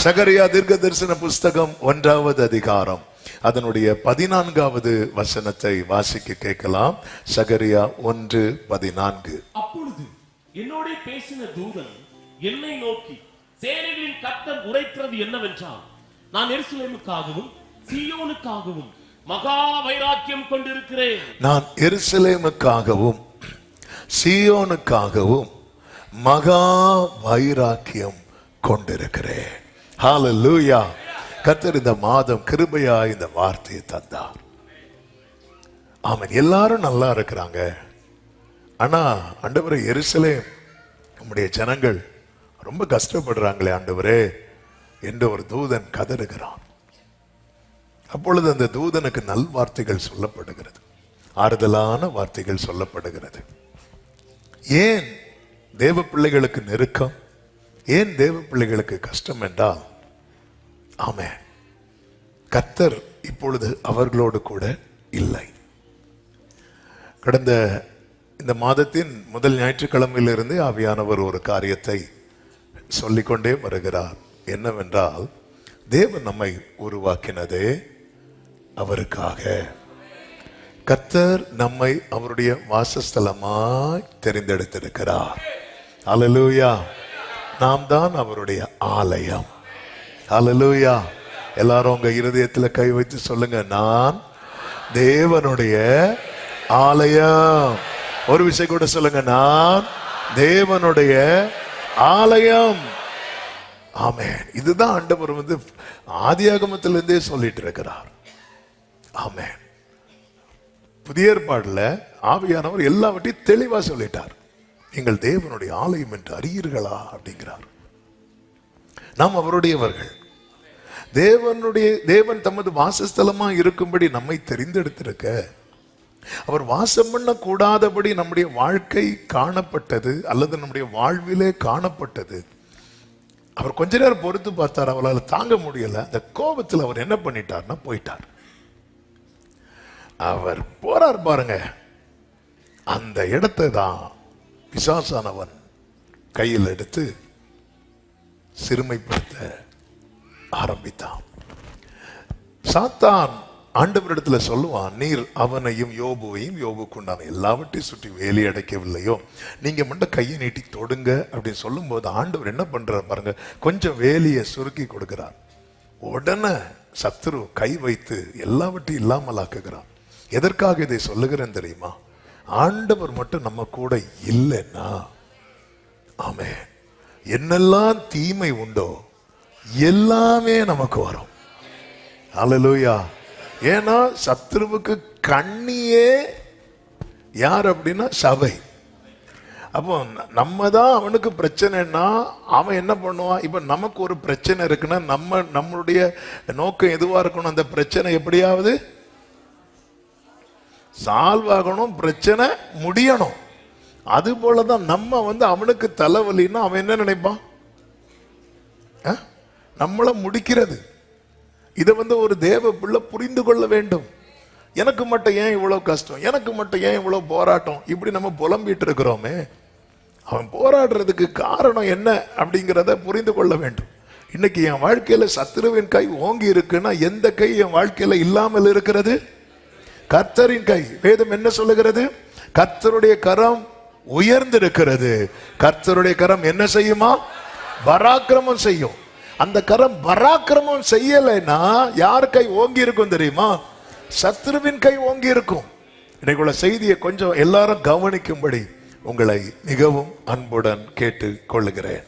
சகரியா தீர்க்க தரிசன புஸ்தகம் 1வது அதிகாரம் அதனுடைய 14வது வசனத்தை வாசிக்க கேட்கலாம். சகரியா 1:14. அப்பொழுது என்னோட பேசின தூதன் என்னை நோக்கி, சேனைகளின் கர்த்தர் உரைக்கிறது என்னவென்றால், நான் எருசலேமுக்காகவும் சீயோனுக்காகவும் மகா வைராக்கியம் கொண்டிருக்கிறேன். நான் எருசலேமுக்காகவும் சீயோனுக்காகவும் மகா வைராக்கியம் கொண்டிருக்கிறேன். ஹல்லேலூயா. கர்த்தர் இந்த மாதம் கிருபையா இந்த வார்த்தையை தந்தார். ஆமென். எல்லாரும் நல்லா இருக்கிறாங்க. ஆனா ஆண்டவரே, எருசலேம் நம்முடைய ஜனங்கள் ரொம்ப கஷ்டப்படுறாங்களே ஆண்டவரே என்று ஒரு தூதன் கதறுகிறான். அப்பொழுது அந்த தூதனுக்கு நல் வார்த்தைகள் சொல்லப்படுகிறது, ஆறுதலான வார்த்தைகள் சொல்லப்படுகிறது. ஏன் தேவ பிள்ளைகளுக்கு நெருக்கம், ஏன் தேவ பிள்ளைகளுக்கு கஷ்டம் என்றால், ஆமென், கர்த்தர் இப்பொழுது அவர்களோடு கூட இல்லை. கடந்த இந்த மாதத்தின் முதல் ஞாயிற்றுக்கிழமையிலிருந்து ஆவியானவர் ஒரு காரியத்தை சொல்லிக்கொண்டே வருகிறார். என்னவென்றால், தேவன் நம்மை உருவாக்கினதே அவருக்காக. கர்த்தர் நம்மை அவருடைய வாசஸ்தலமாய் தெரிந்தெடுத்திருக்கிறார். ஹல்லேலூயா. நாம் தான் அவருடைய ஆலயம். ஹல்லேலூயா. எல்லாரும் உங்க இருதயத்தில் கை வைத்து சொல்லுங்க, நான் தேவனுடைய ஆலயம். ஒரு விஷயம் கூட சொல்லுங்க, நான் தேவனுடைய ஆலயம். ஆமென். இதுதான் ஆண்டவர் ஆதியாகமத்திலிருந்தே சொல்லிட்டு இருக்கிறார். ஆமென். புதிய ஏற்பாடுல ஆவியானவர் எல்லாவற்றையும் தெளிவா சொல்லிட்டார். நீங்கள் தேவனுடைய ஆலயம் என்று அறியீர்களா அப்படிங்கிறார். நாம் அவருடையவர்கள். தேவன் தமது வாசஸ்தலமா இருக்கும்படி நம்மை தெரிந்தெடுத்திருக்க, அவர் வாசம் பண்ண கூடாதபடி நம்முடைய வாழ்க்கை காணப்பட்டது அல்லது நம்முடைய வாழ்விலே காணப்பட்டது. அவர் கொஞ்ச நேரம் பொறுத்து பார்த்தார், அவரால் தாங்க முடியல. அந்த கோபத்தில் அவர் என்ன பண்ணிட்டார்னா போயிட்டார். அவர் போறார் பாருங்க, அந்த இடத்தை தான் பிசாசானவன் கையில் எடுத்து சிறுமைப்படுத்த ஆரம்பித்தான். சாத்தான் ஆண்டவரிடத்துல சொல்லுவான், நீர் அவனையும் யோபுவையும் யோபுக்குண்டான எல்லாவற்றையும் சுற்றி வேலி அடைக்கவில்லையோ, நீங்க மட்டும் கையை நீட்டி தொடுங்க அப்படின்னு சொல்லும் போது ஆண்டவர் என்ன பண்றார் பாருங்க, கொஞ்சம் வேலியை சுருக்கி கொடுக்கிறார். உடனே சத்துரு கை வைத்து எல்லாவற்றையும் இல்லாமல் ஆக்குகிறான். எதற்காக இதை சொல்லுகிறேன் தெரியுமா? ஆண்டவர் மட்டும் நம்ம கூட இல்லைன்னா, ஆமென், என்னெல்லாம் தீமை உண்டோ எல்லாமே நமக்கு வரும். ஹல்லேலூயா. ஏன்னா சத்துருவுக்கு கண்ணியே யார் அப்படின்னா சபை. அப்போ நம்ம தான் அவனுக்கு பிரச்சனைன்னா அவன் என்ன பண்ணுவான்? இப்ப நமக்கு ஒரு பிரச்சனை இருக்குன்னா நம்மளுடைய நோக்கம் எதுவா இருக்கணும்? அந்த பிரச்சனை எப்படியாவது சால்வ் ஆகணும், பிரச்சனை முடியணும். அது போலதான் நம்ம அவனுக்கு தலைவலின்னா அவன் என்ன நினைப்பான்? நம்மள முடிக்கிறது. இதை ஒரு தேவ பிள்ளை புரிந்து கொள்ள வேண்டும். எனக்கு மட்டும் ஏன் இவ்வளவு கஷ்டம், எனக்கு மட்டும் ஏன் இவ்வளவு போராட்டம், இப்படி நம்ம புலம்பிட்டு இருக்கிறோமே, அவன் போராடுறதுக்கு காரணம் என்ன அப்படிங்கிறத புரிந்து கொள்ள வேண்டும். இன்னைக்கு என் வாழ்க்கையில சத்துருவின் கை ஓங்கி இருக்குன்னா எந்த கை என் வாழ்க்கையில இல்லாமல் இருக்கிறது? கர்த்தரின் கை. வேதம் என்ன சொல்லுகிறது? கர்த்தருடைய கரம் உயர்ந்திருக்கிறது. கர்த்தருடைய கரம் என்ன செய்யுமா? பராக்கிரமம் செய்யும். அந்த கரம் பராக்கிரமம் செய்யலைன்னா யார் கை ஓங்கி இருக்கும் தெரியுமா? சத்துருவின் கை ஓங்கி இருக்கும். இன்னைக்குள்ள செய்தியை கொஞ்சம் எல்லாரும் கவனிக்கும்படி உங்களை மிகவும் அன்புடன் கேட்டு கொள்ளுகிறேன்.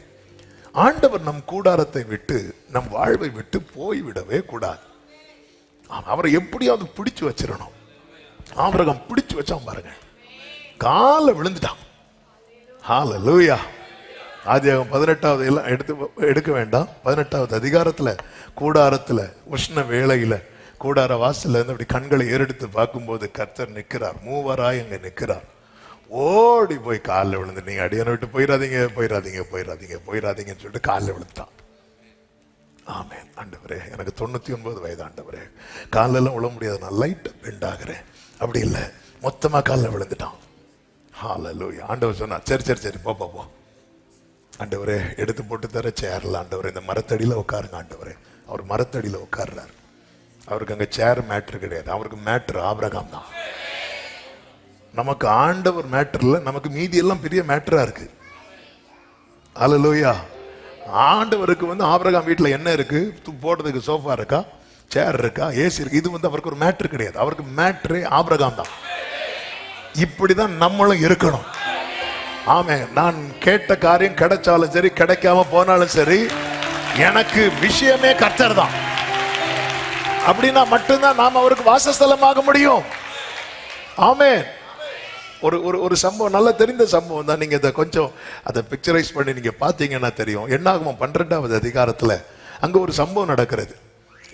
ஆண்டவர் நம் கூடாரத்தை விட்டு, நம் வாழ்வை விட்டு போய்விடவே கூடாது. அவரை எப்படியாவது பிடிச்சு வச்சிடணும். ஆபிரகாம் பிடிச்சு வச்சான் பாருங்க, கால விழுந்துட்டான். ஹல்லேலூயா. ஆதியாகமம் 18வது எல்லாம் எடுக்க வேண்டாம். 18வது அதிகாரத்துல கூடாரத்துல உஷ்ண வேளையில கூடார வாசல்ல இருந்து அப்படி கண்களை ஏறெடுத்து பார்க்கும்போது கர்த்தர் நிற்கிறார். மூவராய் அங்க நிற்கிறார். ஓடி போய் காலில் விழுந்து, நீங்க அடியான விட்டு போயிடாதீங்க போயிடாதீங்க போயிடாதீங்க போயிடாதீங்கன்னு சொல்லிட்டு காலில் விழுந்துட்டான். ஆமென். ஆண்டவரே, எனக்கு 99 வயது ஆண்டவரே, காலில் எல்லாம் விழ முடியாது, நான் லைட்டா பெண்ட் ஆகிறேன். அப்படி இல்லை, மொத்தமா காலில் விழுந்துட்டான். ஹல்லேலூயா. ஆண்டவர் சொன்னா, சரி சரி சரி போ போ. ஆண்டவரே எடுத்து போட்டு தர சேர்ல ஆண்டவரே இந்த மரத்தடியில உட்காருங்க ஆண்டவரே. அவர் மரத்தடியில உட்கார்றாரு. அவருக்கு அங்க சேர் மேட்ரு கிடையாது, அவருக்கு மேட்ரு ஆபிரகாம் தான். நமக்கு ஆண்டவர் மேட்டர்ல, நமக்கு மீதி எல்லாம் பெரிய மேட்டரா இருக்கு. அல்லேலூயா. ஆண்டவருக்கு ஆபிரகாம் வீட்டுல என்ன இருக்கு? போடுறதுக்கு சோஃபா இருக்கா, சேர் இருக்கா, ஏசி இருக்கு. இது அவருக்கு ஒரு மேட்ரு கிடையாது. அவருக்கு மேட்ரு ஆபிரகாம் தான். இப்படிதான் நம்மளும் இருக்கணும். ஆமே. நான் கேட்ட காரியம் கிடைச்சாலும் சரி, கிடைக்காம போனாலும் சரி, எனக்கு விஷயமே கர்த்தர் தான். அப்படின்னா மட்டும்தான் நாம் அவருக்கு வாசஸ்தலமாக முடியும். ஆமே. ஒரு ஒரு ஒரு சம்பவம், நல்ல தெரிந்த சம்பவம் தான். நீங்க இதை கொஞ்சம் அதை பிக்சரைஸ் பண்ணி நீங்க பாத்தீங்கன்னா தெரியும். என்னாகும் 12வது அதிகாரத்துல அங்க ஒரு சம்பவம் நடக்கிறது.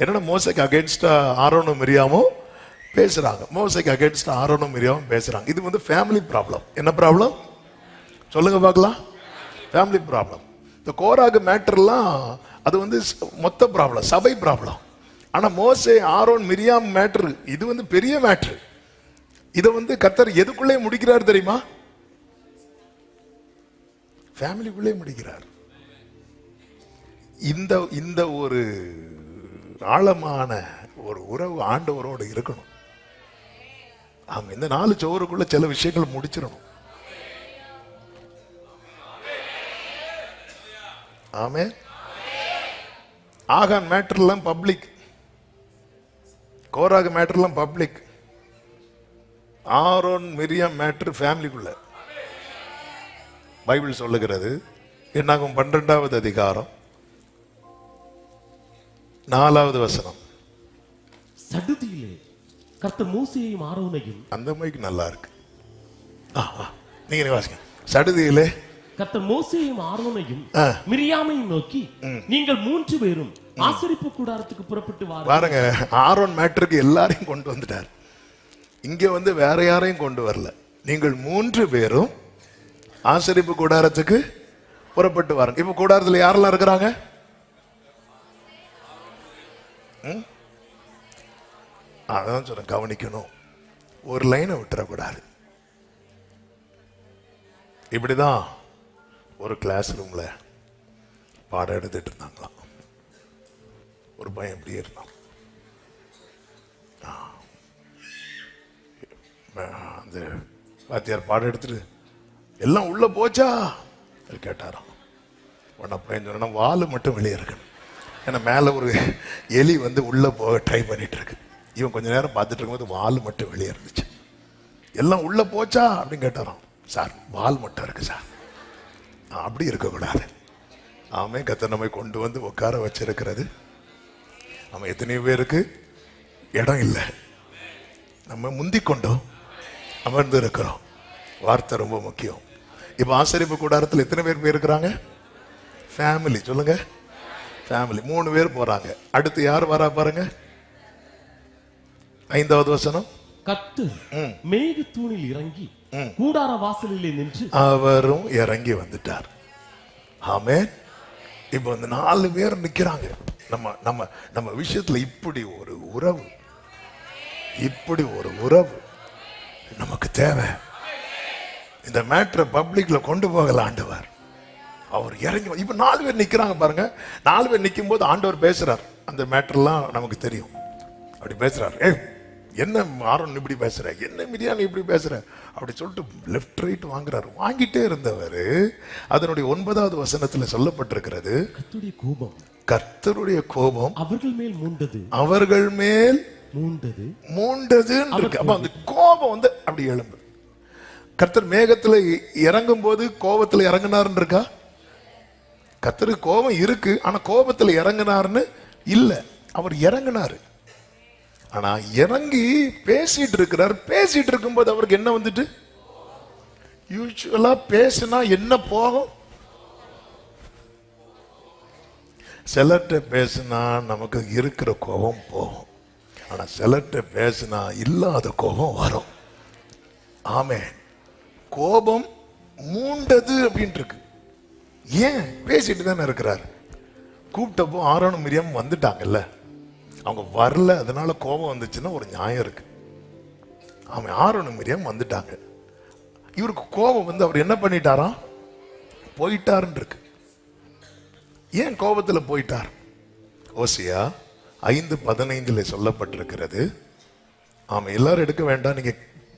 என்னன்னா, மோசைக்கு அகேன்ஸ்டா ஆரோனும் மிரியாமும் பேசுறாங்க. மோசைக்கு அகேன்ஸ்டா ஆரோனும் மிரியாமும் பேசுறாங்க. இது ஃபேமிலி ப்ராப்ளம். என்ன ப்ராப்ளம் சொல்லுங்க பார்க்கலாம்? Family problem. இந்த கோராகு மேட்டர்லாம் அது மொத்த ப்ராப்ளம், சபை ப்ராப்ளம். ஆனா மோசே ஆரோன் மிரியாம் மேட்டர் இது பெரிய மேட்டர். இதை கர்த்தர் எதுக்குள்ளே முடிக்கிறார் தெரியுமா? ஃபேமிலிக்குள்ளே முடிக்கிறார். இந்த ஒரு ஆழமான ஒரு உறவு ஆண்டவரோடு இருக்கணும். ஆமா. இந்த 4 சுவருக்குள்ள சில விஷயங்கள் முடிச்சிடணும். ஆமே. ஆகான் மேட்டர்லாம் பப்ளிக், கோராகு மேட்டர்லாம் பப்ளிக், ஆரோன் மிரியாம் மேட்டர் ஃபேமிலிக்குள்ள. பைபிள் சொல்லுகிறது. என்னாகும் 12வது அதிகாரம் 4வது வசனம். சடுதியிலே கர்த்தர் மோசேயையும் ஆரோனையும். அந்த மைக்கு நல்லா இருக்கு. நீங்க வாசிங்க. சடுதியிலே கர்த்தர் மோசேயையும் ஆரோனையும் மிரியாமையும் நோக்கி, நீங்கள் 3 பேரும் ஆசரிப்பு கூடாரத்துக்கு புறப்பட்டு பாருங்க. ஆரோன் மேட்டருக்கு எல்லாரையும் கொண்டு வந்துட்டார். இங்க வேற யாரையும் கொண்டு வரல. நீங்கள் 3 பேரும் ஆசரிப்பு கூடாரத்துக்கு புறப்பட்டு வாருங்க. இப்ப கூடாரத்துல யாரெல்லாம் இருக்கிறாங்க? அதான் சொல்ல கவனிக்கணும். ஒரு லைனை விட்டுறக்கூடாது. இப்படிதான் ஒரு கிளாஸ் ரூம்ல பாடம் எடுத்துட்டு இருந்தாங்களாம். ஒரு பையன் இப்படியே இருந்தான். அந்த வாத்தியார் பாடம் எடுத்துட்டு எல்லாம் உள்ள போச்சா கேட்டாராம். உன்ன பையன் சொன்னா வாலு மட்டும் வெளியே இருக்கணும். ஏன்னா மேல ஒரு எலி உள்ள போக ட்ரை பண்ணிட்டு இருக்கு. இவன் கொஞ்ச நேரம் பார்த்துட்டு இருக்கும்போது வால் மட்டும் வெளியே இருந்துச்சு. எல்லாம் உள்ள போச்சா அப்படின்னு கேட்டாராம். சார் வால் மட்டும் இருக்கு சார். அப்படி இருக்கக்கூடாது. ஆமே. கர்த்தர் நம்மை கொண்டு உட்கார வச்சிருக்கிறது. நம்ம எத்தனையோ பேருக்கு இடம் இல்லை. நம்ம முந்தி கொண்டோம் அமர்ந்து இருக்கிறோம். வார்த்தை ரொம்ப முக்கியம். இப்ப ஆசரிப்பு கூடாரத்தில் எத்தனை பேர் போயிருக்கிறாங்க? ஃபேமிலி. சொல்லுங்க, ஃபேமிலி. 3 பேர் போறாங்க. அடுத்து யார் வரா பாருங்க. 5வது வசனம். கர்த்தர் மேக தூணில் இறங்கி கூடார வாசலிலே நின்று அவரும் இறங்கி வந்துட்டார். ஆமே. இப்ப 4 பேர் நிக்கிறாங்க. நம்ம நம்ம நம்ம விஷயத்துல இப்படி ஒரு உறவு, இப்படி ஒரு உறவு நமக்கு தேவை. இந்த மேட்டரை பப்ளிக்ல கொண்டு போகல ஆண்டவர். அவர் இறங்கி இப்ப 4 பேர் நிக்கிறாங்க பாருங்க. 4 பேர் நிக்கும் போது ஆண்டவர் பேசுறார். அந்த மேட்டர்லாம் நமக்கு தெரியும். அப்படி பேசுறார். என்ன ஆரோன் இப்படி பேசுற, என்ன மிரியாம் இப்படி பேசுற அப்படி சொல்லிட்டு லெஃப்ட் ரைட் வாங்குறாரு. வாங்கிட்டே இருந்தவர் அதனுடைய 9வது வசனத்துல சொல்லப்பட்டிருக்கிறது, கர்த்தருடைய கோபம் அவர்கள் மேல் மூண்டது, அவர்கள் மேல் மூண்டது. அப்ப அந்த கோபம் அப்படி எழும்பு. கர்த்தர் மேகத்துல இறங்கும் போது கோபத்துல இறங்கினாருன்னு இருக்கா? கர்த்தருக்கு கோபம் இருக்கு, ஆனா கோபத்துல இறங்கினாருன்னு இல்ல. அவர் இறங்கினாரு. ஆனா இறங்கி பேசிட்டு இருக்கிறார். பேசிட்டு இருக்கும்போது அவருக்கு என்ன வந்துட்டு, யூசுவலா பேசினா என்ன போகும்? சிலர்கிட்ட பேசினா நமக்கு இருக்கிற கோபம் போகும். ஆனா சிலர்கிட்ட பேசினா இல்லாத கோபம் வரும். ஆமே. கோபம் மூண்டது அப்படின்ட்டு இருக்கு. ஏன்? பேசிட்டு தானே இருக்கிறார். கூப்பிட்டப்போ ஆரோனும் மிரியாம் வந்துட்டாங்கல்ல, அவங்க வரல, அதனால கோபம் வந்துச்சுன்னா ஒரு நியாயம் இருக்கு. ஆமா, ஆரோனும் மிரியாம் வந்துட்டாங்க. இவருக்கு கோபம் அவர் என்ன பண்ணிட்டாராம்? போயிட்டாருன்னு இருக்கு. ஏன் கோபத்துல போயிட்டார்? ஓசியா 5:15 சொல்லப்பட்டிருக்கிறது. ஆமா, எல்லாரும் எடுக்க வேண்டாம், நீங்க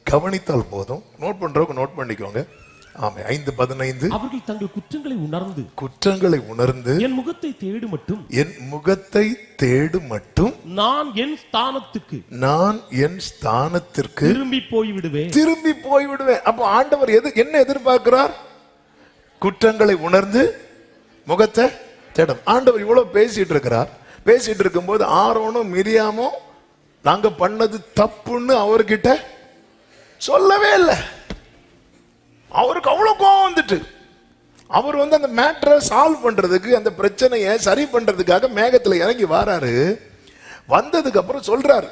கவனித்தால் போதும். நோட் பண்றவங்க நோட் பண்ணிக்கோங்க. ஆமா, 5:15. அவர்கள் தங்கள் குற்றங்களை உணர்ந்து என் முகத்தை தேடு மட்டும் நான் என் ஸ்தானத்துக்கு திரும்பி போய்விடுவேன். அப்போ ஆண்டவர் என்ன எதிர்பார்க்கிறார்? குற்றங்களை உணர்ந்து முகத்தை தேடும். ஆண்டவர் இவ்வளவு பேசிட்டு இருக்கிறார். பேசிட்டு இருக்கும்போது ஆரோனும் மிரியாமும் நாங்க பண்ணது தப்புன்னு அவர்கிட்ட சொல்லவே இல்லை. அவருக்கு அவ்வளவு கோபம் வந்துட்டு அவர் அந்த மேட்டரை சால்வ் பண்றதுக்கு, அந்த பிரச்சனையை சரி பண்றதுக்காக மேகத்துல இறங்கி வராரு. வந்ததுக்கு அப்புறம் சொல்றாரு,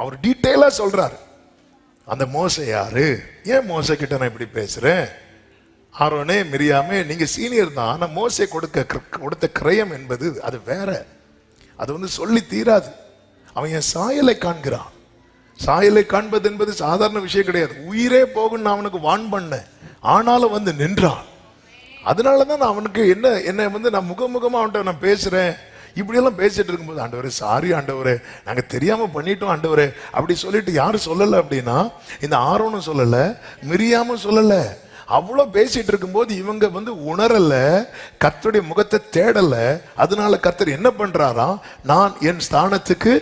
அவர் டீட்டெயிலா சொல்றாரு, அந்த மோசே யாரு, ஏன் மோசே கிட்ட நான் இப்படி பேசுறேன், ஆரோனே மிரியாமே நீங்க சீனியர் தான், ஆனா மோசே கொடுத்த கிரயம் என்பது அது வேற, அது சொல்லி தீராது. அவன் என் சாயலை காண்கிறான். சாயலை காண்பது என்பது சாதாரண விஷயம் கிடையாது. உயிரே போகுன்னு நான் அவனுக்கு வான் பண்ணேன், ஆனாலும் நின்றான். அதனாலதான் நான் அவனுக்கு என்ன நான் முகமுகமா அவன்கிட்ட நான் பேசுறேன். இப்படியெல்லாம் பேசிட்டு இருக்கும்போது, ஆண்டவரே சாரி ஆண்டவரே, நாங்க தெரியாம பண்ணிட்டோம் ஆண்டவரே அப்படி சொல்லிட்டு யாரு சொல்லல அப்படின்னா, இந்த ஆரோனும் சொல்லல, மிரியாமும் சொல்லல. அவ்வளவு பேசிட்டு இருக்கும்போது இவங்க உணரல, கர்த்தருடைய முகத்தை தேடல. அதனால கர்த்தர் என்ன பண்றாராம், நான் என் ஸ்தானத்துக்கு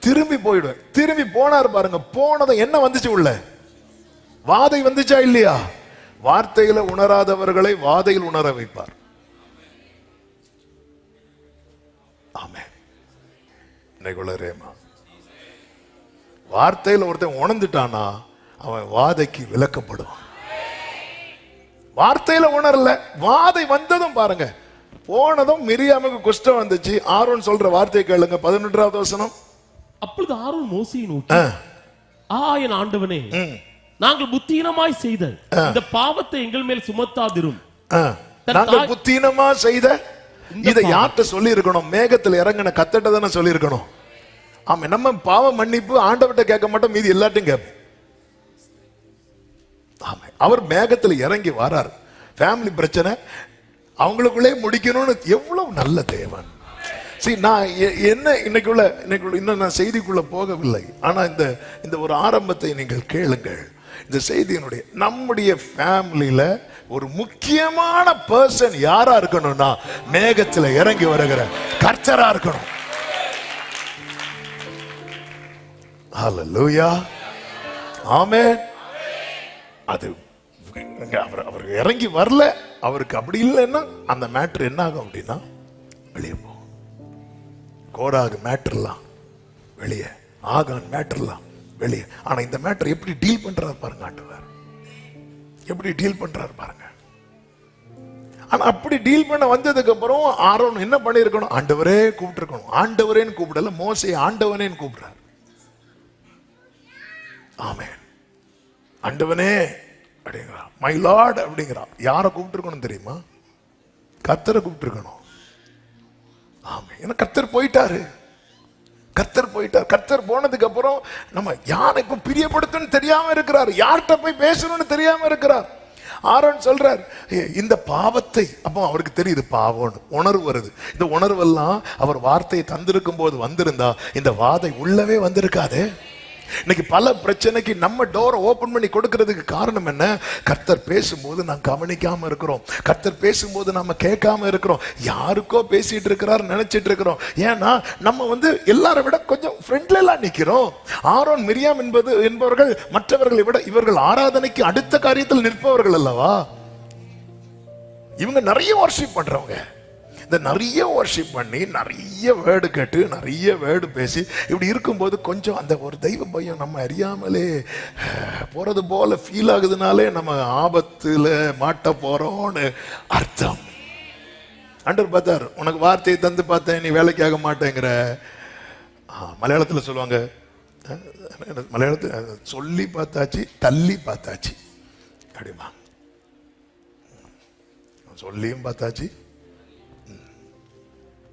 திரும்பி போயிடுவேன். திரும்பி போனார் பாருங்க. போனதை என்ன வந்துச்சு, உள்ள வாதை வந்துச்சா இல்லையா? வார்த்தையில உணராதவர்களை வாதையில் உணர வைப்பார். ஆமென். வார்த்தையில ஒருத்தன் உணர்ந்துட்டானா அவன் வாதைக்கு விலக்கப்படுவான். வார்த்தையில உணரல, வாதை வந்ததும் பாருங்க, போனதும் மிரியாமுக்கு குஷ்டம் வந்துச்சு. ஆரோன் சொல்ற வார்த்தையை கேளுங்க, 11வது வசனம். அப்பொழுது ஆரோன் மோசேயை நோக்கி, என் ஆண்டவனே, நாங்கள் புத்தீனமாய் செய்த இந்த பாவத்தை எங்கள் மேல் சுமத்தாதிரும். நாங்கள் புத்தீனமா செய்த இதை யார்கிட்ட சொல்லி இருக்கணும்? மேகத்துல இறங்கின கத்தட்ட தானே சொல்லி இருக்கணும். ஆமா, நம்ம பாவ மன்னிப்பு ஆண்டவர்கிட்ட கேட்க மாட்டோம், மீதி எல்லாத்தையும் கேட்போம். ஆமா, அவர் மேகத்துல இறங்கி வரார். ஃபேமிலி பிரச்சனை அவங்களுக்குள்ளே முடிக்கணும்னு எவ்வளவு நல்ல தேவன். நான் இன்னைக்குள்ள இன்னும் நான் செய்திக்குள்ள போகவில்லை. ஆனா இந்த ஒரு ஆரம்பத்தை நீங்கள் கேளுங்கள். இந்த செய்தியினுடைய நம்முடைய ஃபேமிலியில ஒரு முக்கியமான பர்சன் யாரா இருக்கணும்னா, மேகத்துல இறங்கி வருகிற கர்த்தரா இருக்கணும். ஹல்லேலூயா, ஆமென். அது அவர் இறங்கி வரல, அவருக்கு அப்படி இல்லைன்னா அந்த மேட்டர் என்ன ஆகும் அப்படின்னா வெளியே போகும். கோராகு மேட்டர்லாம் வெளியே, ஆகான் மேட்டர்லாம் வெளியே. ஆனா இந்த மேட்டர் எப்படி டீல் பண்றாரு பாருங்க ஆண்டவர், எப்படி டீல் பண்றாரு பாருங்க. ஆனா அப்படி டீல் பண்ண வந்ததுக்கு அப்புறம் ஆரோன் என்ன பண்ணிருக்கணும்? ஆண்டவரே கூப்பிட்டு இருக்கணும். ஆண்டவரேன்னு கூப்பிடல, மோசே ஆண்டவனேன்னு கூப்பிடுறாரு. ஆமென். ஆண்டவனே அப்படிங்கிறா, மை லார்ட் அப்படிங்கிறா. யாரை கூப்பிட்டு இருக்கணும் தெரியுமா? கர்த்தரை கூப்பிட்டு இருக்கணும். ஆமென். ஏன்னா கர்த்தர் போயிட்டாரு. கர்த்தர் போனதுக்கு அப்புறம் நம்ம யாரை இப்ப பிரியப்படுத்தணும்னு தெரியாம இருக்கிறார், யார்கிட்ட போய் பேசணும்னு தெரியாம இருக்கிறார். ஆரோன் சொல்றார், இந்த பாவத்தை, அப்போ அவருக்கு தெரியுது பாவம் உணர்வு வருது. இந்த உணர்வெல்லாம் அவர் வார்த்தையை தந்திருக்கும் போது வந்திருந்தா இந்த வாதை உள்ளவே வந்திருக்காது. இன்னைக்கு பல பிரச்சனைக்கு நம்ம டோரை ஓபன் பண்ணி கொடுக்கிறதுக்கு காரணம் என்ன? கர்த்தர் பேசும்போது நான் கவனிக்காம இருக்கிறோம், கர்த்தர் பேசும்போது நம்ம கேட்காம இருக்கிறோம், யாருக்கோ பேசிட்டு இருக்கிறாரு நினைச்சிட்டு இருக்கிறோம். ஏன்னா நம்ம எல்லாரை விட கொஞ்சம் ஃப்ரெண்ட்ல நிக்கிறோம். ஆரோன் மிரியாம் என்பவர்கள் மற்றவர்களை விட இவர்கள் ஆராதனைக்கு அடுத்த காரியத்தில் நிற்பவர்கள் அல்லவா. இவங்க நிறைய வர்ஷிப் பண்றவங்க. நிறைய வர்ஷிப் பண்ணி நிறைய வேர்டு கேட்டு நிறைய வேர்டு பேசி இப்படி இருக்கும்போது கொஞ்சம் அந்த ஒரு தெய்வ பயம் நம்ம அறியாமலே போறது போல ஃபீல் ஆகுதுனாலே நம்ம ஆபத்துல மாட்ட போறோம்னு அர்த்தம். ஆண்டவர் பார்த்தார், உனக்கு வார்த்தையை தந்து பார்த்தேன், நீ வேலைக்காக மாட்டேங்கிற. மலையாளத்தில் சொல்லுவாங்க, மலையாளத்தில் சொல்லி பார்த்தாச்சு தள்ளி பார்த்தாச்சு அப்படிமா. சொல்லியும் பார்த்தாச்சு,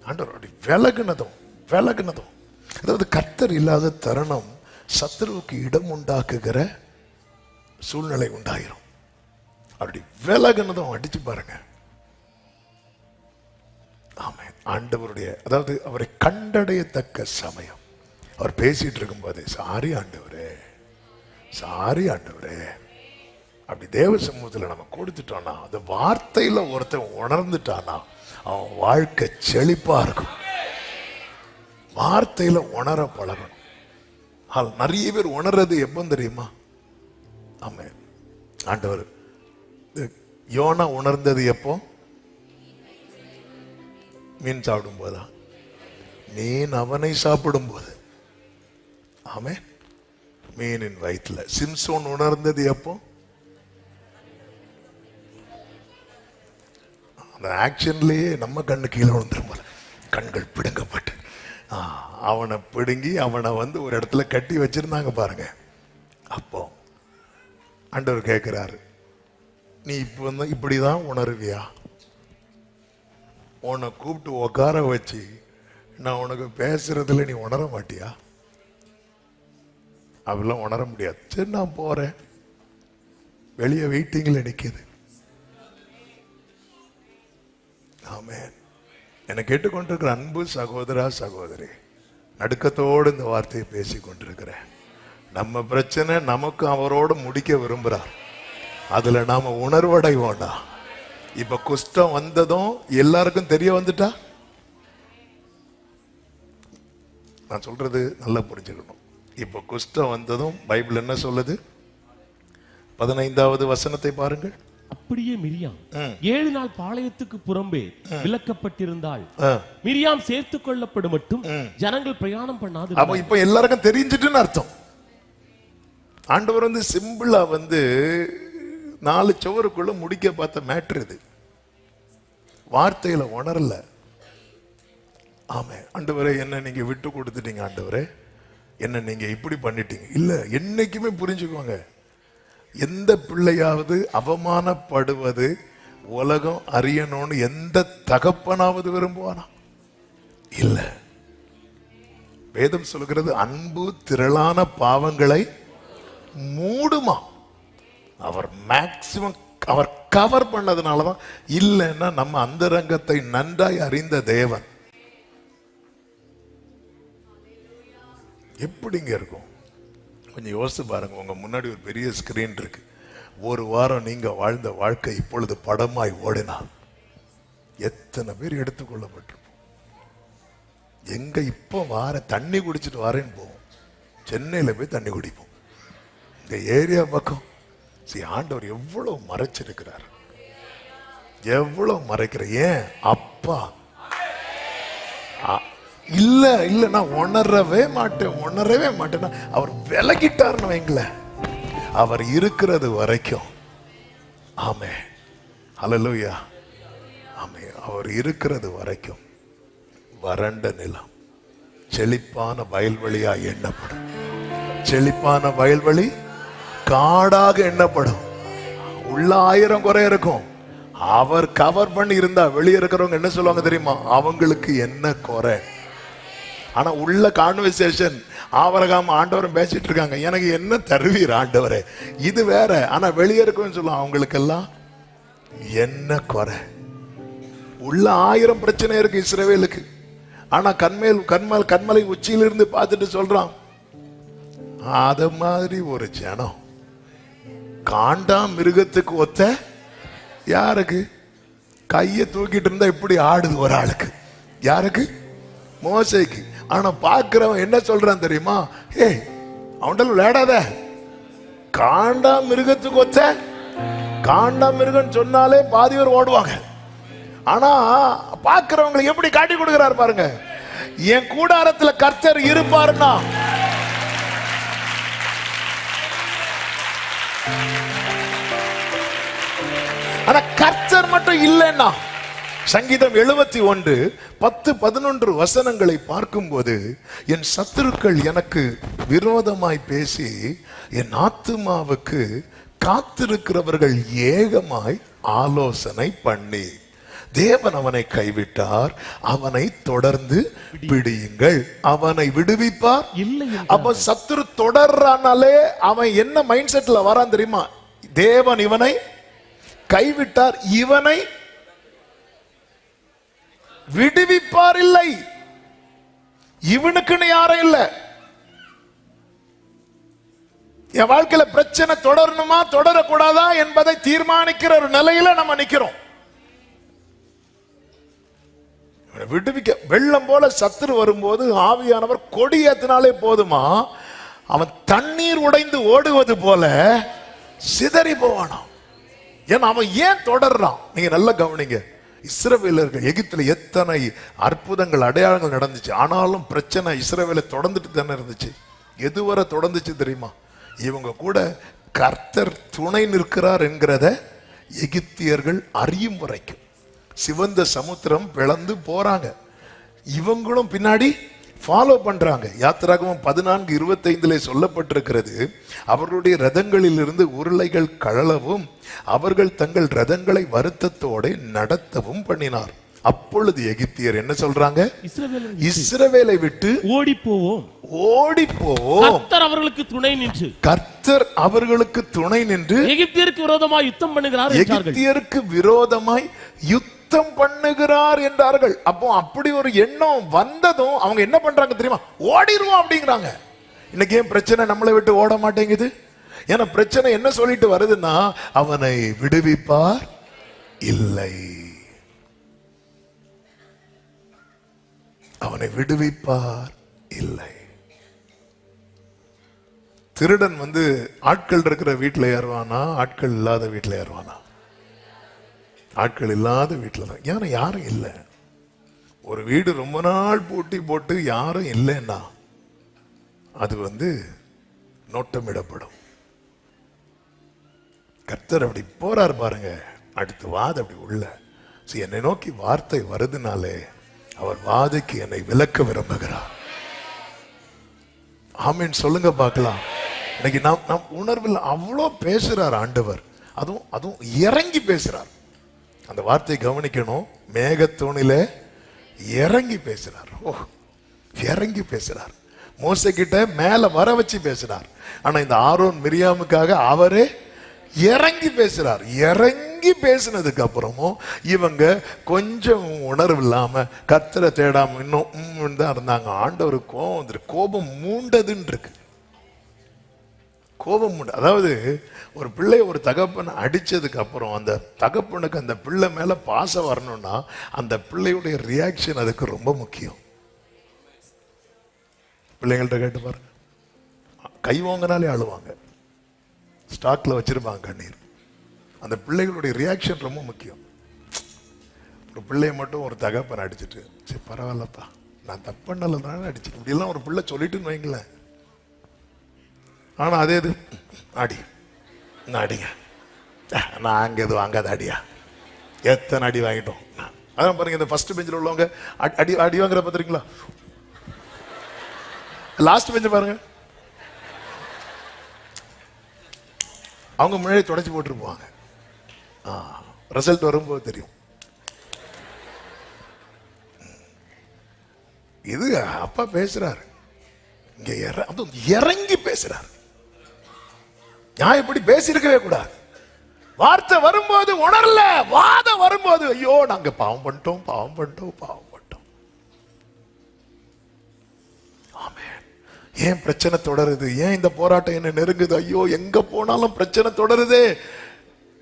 ஆண்டவர் விலகுனதும். அதாவது கர்த்தர் இல்லாத தருணம் சத்துருவுக்கு இடம் உண்டாக்குகிற சூழ்நிலை உண்டாயிரும். அப்படி விலகுனதும் அடிச்சு பாருங்க. ஆமென். ஆண்டவருடைய, அதாவது அவரை கண்டடையத்தக்க சமயம் அவர் பேசிட்டு இருக்கும் போது, சாரி ஆண்டவரே, சாரி ஆண்டவரே, அப்படி தேவ சமூகத்தில் நம்ம கொடுத்துட்டோம்னா, அந்த வார்த்தையில ஒருத்தன் உணர்ந்துட்டானா அவன் வாழ்க்கை செழிப்பா இருக்கும். வார்த்தையில உணர பழகணும். நிறைய பேர் உணர்றது எப்போ தெரியுமா? ஆமென். ஆண்டவர் யோனா உணர்ந்தது எப்போ? மீன் சாப்பிடும் போதா? மீன் அவனை சாப்பிடும் போது. ஆமென். மீனின் வயிற்றுல. சிம்சோன் உணர்ந்தது எப்போ? அந்த ஆக்ஷன்லயே நம்ம கண்ணு கீழே விழுந்துரும் போல, கண்கள் பிடுங்கப்பட்டு அவனை பிடுங்கி அவனை ஒரு இடத்துல கட்டி வச்சிருந்தாங்க பாருங்க. அப்போ ஆண்டவர் கேட்கிறாரு, நீ இப்ப இப்படிதான் உணர்வியா? உன்னை கூப்பிட்டு உட்கார வச்சு நான் உனக்கு பேசுறதுல நீ உணர மாட்டியா? அப்படிலாம் உணர முடியாது. சரி, நான் போறேன். வெளியே வெயிட்டிங்ல நிக்குது. ஆமென். என்னை கேட்டுக்கொண்டிருக்கிற அன்பு சகோதரா சகோதரி, நடுக்கத்தோடு இந்த வார்த்தையை பேசி கொண்டிருக்கிறேன். நம்ம பிரச்சனை நமக்கு அவரோடு முடிக்க விரும்புறார். அதுல நாம உணர்வடைவோண்டா. இப்ப குஷ்டம் வந்ததும் எல்லாருக்கும் தெரிய வந்துட்டா, நான் சொல்றது நல்லா புரிஞ்சுக்கணும். இப்ப குஷ்டம் வந்ததும் பைபிள் என்ன சொல்லுது? 15வது வசனத்தை பாருங்கள். அப்படியே மிரியாம் 7 நாள் பாளையத்துக்கு புறம்பே விலக்கப்பட்டிருந்தாள். மிரியாம் சேர்த்துக் கொள்ளப்படும் மட்டும் ஜனங்கள் பிரயாணம் பண்ணாது. அப்ப இப்ப எல்லாருக்கும் தெரிஞ்சிட்டுன்னு அர்த்தம். ஆண்டவர் சிம்பிளா 4 சுவருக்குள்ள முடிக்க பார்த்த மேட்ரு இது. வார்த்தையில உணரல. ஆமே. ஆண்டவரே, என்ன நீங்க விட்டு கொடுத்துட்டீங்க. ஆண்டவரே, என்ன நீங்க இப்படி பண்ணிட்டீங்க. இல்ல, என்னைக்குமே புரிஞ்சுக்கோங்க, எந்த பிள்ளையாவது அவமானப்படுவது உலகம் அறியணும்னு எந்த தகப்பனாவது விரும்புவானா? இல்ல. வேதம் சொல்கிறது, அன்பு திரளான பாவங்களை மூடுமா. அவர் மேக்சிமம் அவர் கவர் பண்ணதுனாலதான். இல்லைன்னா நம்ம அந்தரங்கத்தை நன்றாய் அறிந்த தேவன் எப்படிங்க இருக்கும்? கொஞ்சம் யோசிச்சு பாருங்க. உங்க முன்னாடி ஒரு பெரிய ஸ்கிரீன் இருக்கு. ஒரு வாரம் நீங்க வாழ்ந்த வாழ்க்கை இப்பொழுது படமாய் ஓடினால் எத்தனை பேர் எடுத்துக்கொள்ளப்பட்டிருப்போம். எங்க இப்ப வார தண்ணி குடிச்சிட்டு வாரேன்னு போவோம். சென்னையில போய் தண்ணி குடிப்போம். இந்த ஏரியா பக்கம் ஆண்டவர் எவ்வளவு மறைச்சிருக்கிறார், எவ்வளவு மறைக்கிற. ஏன்? அப்பா இல்ல இல்ல, நான் உணரவே மாட்டேன். அவர் விலகிட்டார்னு வைங்கள, அவர் இருக்கிறது வரைக்கும். ஆமே, ஹல்லேலூயா. ஆமே. அவர் இருக்கிறது வரைக்கும் வறண்ட நிலம் செழிப்பான வயல்வெளியா எண்ணப்படும். செழிப்பான வயல்வெளி காடாக எண்ணப்படும். உள்ள 1000 குறை இருக்கும். அவர் கவர் பண்ணி இருந்தா வெளியே இருக்கிறவங்க என்ன சொல்லுவாங்க தெரியுமா? அவங்களுக்கு என்ன குறை. ஆனா உள்ள கான்வர்சேஷன் ஆவரகாம ஆண்டவரும் பேசிட்டு இருக்காங்க, எனக்கு என்ன தருவீர் ஆண்டவரே, இது வேற. ஆனா வெளியே இருக்கவங்க சொல்லுவாங்க, அவங்களுக்கெல்லாம் என்ன குறை. உள்ள 1000 பிரச்சனை இருக்கு இஸ்ரவேலுக்கு. ஆனா கண்மலை உச்சியிலிருந்து பார்த்துட்டு சொல்றான், அத மாதிரி ஒரு ஜனம் காண்டா மிருகத்துக்கு ஒத்த. யாருக்கு? கையை தூக்கிட்டு இருந்தா இப்படி ஆடுது ஒரு ஆளுக்கு. யாருக்கு? மோசைக்கு. ஆனா பாக்குறவன் என்ன சொல்றான் தெரியுமா? ஏய், அவன்டல் விளையாடாத, காண்டா மிருகத்துக்கு ஒத்த. காண்டா மிருகம் சொன்னாலே பாதி பேர் ஓடுவாங்க. ஆனா பாக்குறவங்களுக்கு எப்படி காட்டி கொடுக்கிறார் பாருங்க. என் கூடாரத்துல கர்த்தர் இருப்பாருன்னா, ஆனா கர்த்தர் மட்டும் இல்லைன்னா. சங்கீதம் 71 10-11 வசனங்களை பார்க்கும்போது, என் சத்துருக்கள் எனக்கு விரோதமாய் பேசி என் ஆத்துமாவுக்கு காத்திருக்கிறவர்கள் ஏகமாய் ஆலோசனை பண்ணி, தேவன் அவனை கைவிட்டார், அவனை தொடர்ந்து பிடியுங்கள், அவனை விடுவிப்பார் இல்லை. அப்ப சத்துரு தொடர்றானாலே அவன் என்ன மைண்ட் செட்ல வரான் தெரியுமா? தேவன் இவனை கைவிட்டார், இவனை விடுவிப்பார் இல்லை. இவனுக்குன்னு யாரும் இல்லை. என் வாழ்க்கையில பிரச்சனை தொடரணுமா தொடரக்கூடாதா என்பதை தீர்மானிக்கிற ஒரு நிலையில நம்ம நிக்கிறோம். விடுவிக்க வெள்ளம் போல சத்துரு வரும்போது ஆவியானவர் கொடி ஏத்தினாலே போதுமா, அவன் தண்ணீர் உடைந்து ஓடுவது போல சிதறி போவானாம். ஏன்னா அவன் ஏன் தொடர்றான்? நீங்க நல்லா கவனிங்க. இஸ்ரவேலர்கள் எகிப்துல எத்தனை அற்புதங்கள் அடையாளங்கள் நடந்துச்சு, ஆனாலும் பிரச்சனை இஸ்ரவேலை தொடர்ந்துட்டு தானே இருந்துச்சு. எதுவரை தொடர்ந்துச்சு தெரியுமா? இவங்க கூட கர்த்தர் துணை நிற்கிறார் என்கிறத எகிப்தியர்கள் அறியும் வரைக்கும். சிவந்த சமுத்திரம் பிளந்து போறாங்க, இவங்களும் பின்னாடி ஃபாலோ பண்றாங்க. யாத்திராகமம் 14:25 சொல்லப்பட்டிருக்கிறது, அவர்களுடைய ரதங்களில் இருந்து உருளைகள் கழலவும் அவர்கள் தங்கள் ரதங்களை வருத்தத்தோடு நடத்தவும் பண்ணினார். அப்பொழுது எகிப்தியர் என்ன சொல்றாங்க? இஸ்ரவேலை விட்டு ஓடி போவோம், ஓடி போவோம். கர்த்தர் அவர்களுக்கு துணை நின்று, கர்த்தர் அவர்களுக்கு துணை நின்று எகிப்தியருக்கு விரோதமாய் யுத்தம் பண்ணுகிறார், எகிப்தியருக்கு விரோதமாய் யுத்தம் பண்ணுகிறார் என்றார்கள். அப்போ அப்படி ஒரு எண்ணம் வந்ததும் அவங்க என்ன பண்றாங்க தெரியுமா? ஓடிடுவோம் அப்படிங்கிறாங்க. இன்னைக்கு ஏன் பிரச்சனை நம்மளை விட்டு ஓட மாட்டேங்குது? ஏன்னா பிரச்சனை என்ன சொல்லிட்டு வருதுன்னா, அவனை விடுவிப்பார் இல்லை, அவனை விடுவிப்பார் இல்லை. திருடன் ஆட்கள் இருக்கிற வீட்டில் ஏறுவானா, ஆட்கள் இல்லாத வீட்டில் ஏறுவானா? ஆட்கள் இல்லாத வீட்டில் தான். ஏன்னா யாரும் இல்லை. ஒரு வீடு ரொம்ப நாள் பூட்டி போட்டு யாரும் இல்லைன்னா அது நோட்டமிடப்படும். கர்த்தர் அப்படி போறார் பாருங்க. அடுத்து வாது அப்படி உள்ள என்னை நோக்கி வார்த்தை வருதுனாலே அவர் வாதைக்கு என்னை விலக்க விரும்புகிறார். ஆமீன் சொல்லுங்க பார்க்கலாம். இன்னைக்கு நாம் உணர்வில் அவ்வளோ பேசுறார் ஆண்டவர். அதுவும் இறங்கி பேசுறார். அந்த வார்த்தையை கவனிக்கணும். மேகத்தூணிலே இறங்கி பேசுறார். இறங்கி பேசுறார். மோசே கிட்ட மேல வர வச்சு பேசுறார். ஆனா இந்த ஆரோன் மிரியாமுக்காக அவரே இறங்கி பேசுறார். இறங்கி பேசினதுக்கு அப்புறமும் இவங்க கொஞ்சம் உணர்வு இல்லாம கர்த்தரை தேடாம இன்னும் தான் இருந்தாங்க. ஆண்டவர் கோபம் மூண்டதுன்னு இருக்கு. கோபம் மூண்டு. அதாவது ஒரு பிள்ளை ஒரு தகப்பனை அடிச்சதுக்கு அப்புறம் அந்த தகப்பனுக்கு அந்த பிள்ளை மேல பாசம் வரணும்னா அந்த பிள்ளையுடைய ரியாக்ஷன் அதுக்கு ரொம்ப முக்கியம். பிள்ளைங்கள்ட்ட கேட்டு பாருங்க, கை வாங்கினாலே அழுவாங்க, ஸ்டாக்ல வச்சிருப்பாங்க கண்ணீர். அந்த பிள்ளைகளுடைய ரியாக்ஷன் ரொம்ப முக்கியம். ஒரு பிள்ளைய மட்டும் ஒரு தகப்பன் அடிச்சுட்டு, சரி பரவாயில்லப்பா நான் தப்புனால அடிச்சுட்டு இப்படிலாம் ஒரு பிள்ளை சொல்லிட்டுன்னு வைங்களேன். ஆனா அதே இது அடி நான் அடிங்க, நான் அங்க எதுவும் வாங்காத அடியா, எத்தனை அடி வாங்கிட்டோம். அதான் பாருங்க, இந்த ஃபர்ஸ்ட் பெஞ்சில் உள்ளவங்க அடி அடி வாங்குற பார்த்துருக்கீங்களா? லாஸ்ட் பெஞ்ச் பாருங்க, அவங்க முன்னாடி தொடச்சி போட்டு போவாங்க. ரிசல்ட் வரும்போது தெரியும். இது அப்பா பேசுறாரு, இங்க இறங்கி பேசுறாரு. நான் இப்படி பேசியிருக்கவே கூடாது. வார்த்தை வரும்போது உணரல, வாதம் வரும்போது ஐயோ நாங்க பாவம் பண்ணிட்டோம், பாவம் பண்ணிட்டோம், பாவம் பண்ணிட்டோம். ஆமென். ஏன் பிரச்சனை தொடருது? ஏன் இந்த போராட்டம் என்ன நெருங்குது? ஐயோ எங்க போனாலும் பிரச்சனை தொடருது.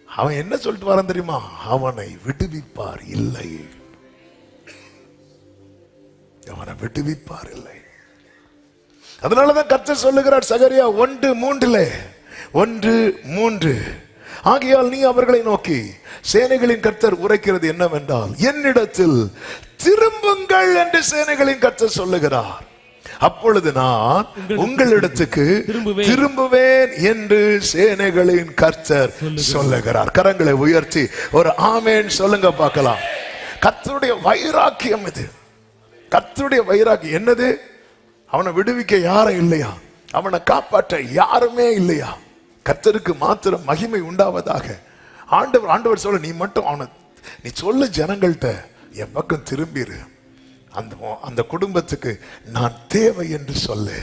அவன் என்ன சொல்லிட்டு வரான் தெரியுமா? அவனை விடுவிப்பார் இல்லை, அவனை விடுவிப்பார் இல்லை. அதனாலதான் கர்த்தர் சொல்லுகிறார் சகரியா 1:3 ஆகையால் நீ அவர்களை நோக்கி சேனைகளின் கர்த்தர் உரைக்கிறது என்னவென்றால், என்னிடத்தில் திரும்புங்கள் என்று சேனைகளின் கர்த்தர் சொல்லுகிறார். அப்பொழுது நான் உங்களிடத்துக்கு திரும்புவேன் என்று சேனைகளின் கர்த்தர் சொல்லுகிறார். கரங்களை உயர்த்தி ஒரு ஆமென் சொல்லுங்க பார்க்கலாம். கர்த்தருடைய வைராக்கியம் இது. கர்த்தருடைய வைராக்கியம் என்னது? அவனை விடுவிக்க யாரும் இல்லையா, அவனை காப்பாற்ற யாருமே இல்லையா. கர்த்தருக்கு மாத்திரம் மகிமை உண்டாவதாக. ஆண்டவர் சொல்ல, நீ மட்டும் அவனை நீ சொல்ல ஜனங்கள்கிட்ட என் பக்கம் திரும்பிரு, அந்த குடும்பத்துக்கு நான் தேவை என்று சொல்லு.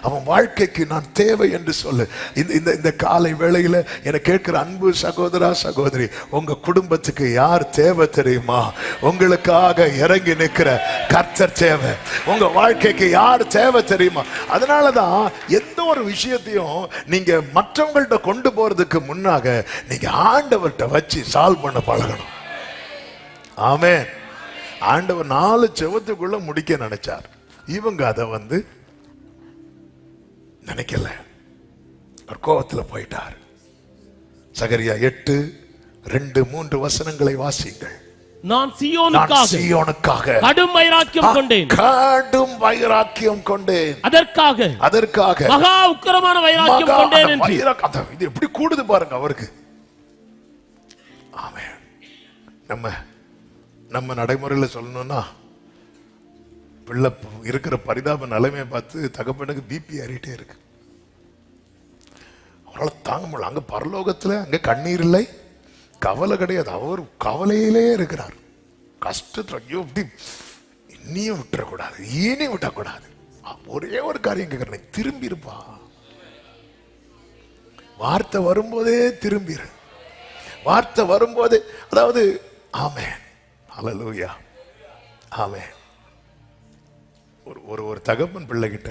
அவன் வாழ்க்கைக்கு நான் தேவை என்று சொல்லு. இந்த காலை வேளையில என கேட்கிற அன்பு சகோதரா சகோதரி, உங்க குடும்பத்துக்கு யார் தேவை தெரியுமா? உங்களுக்காக இறங்கி நிற்கிற கர்த்தர் தேவை. உங்க வாழ்க்கைக்கு யார் தேவை தெரியுமா? அதனாலதான் எந்த ஒரு விஷயத்தையும் நீங்க மற்றவங்கள்ட்ட கொண்டு போறதுக்கு முன்னாக நீங்க ஆண்டவர்கிட்ட வச்சு சால்வ் பண்ண பழகணும். ஆமென். ஆண்டவர் 4 செவத்துக்குள்ள முடிக்க நினைச்சார். இவங்க அதை நினைக்கல. ஒரு கோபத்தில் போயிட்டார். சகரியா 8:2-3 வசனங்களை வாசியுங்கள். நான் சீயோனுக்காக கடும் வைராக்கியம் கொண்டேன். அதற்காக மகா உக்கிரமான வைராக்கியம் கொண்டேன் என்று. இது எப்படி கூடுது பாருங்க அவருக்கு. ஆமென். நம்ம நடைமுறையில சொல்லணும்னா, பிள்ளை இருக்கிற பரிதாப நிலைமையை பார்த்து தகப்பனுக்கு பிபி ஏறிட்டே இருக்கு. அவரால் தாங்க முடியல. அங்க பரலோகத்துல அங்க கண்ணீர் இல்லை, கவலை கிடையாது. அவர் கவலையிலே இருக்கிறார். கஷ்டத்துல ஐயோ இப்படி இனியும் விட்டுறக்கூடாது, இனியும் விட்டக்கூடாது. ஒரே ஒரு காரியம் கேட்கிறேன், திரும்பி இருப்பா. வார்த்தை வரும்போதே திரும்பிரு. வார்த்தை வரும்போதே, அதாவது ஆமென், ஹல்லேலூயா, ஆமென். ஒரு தகப்பன் பிள்ளைகிட்ட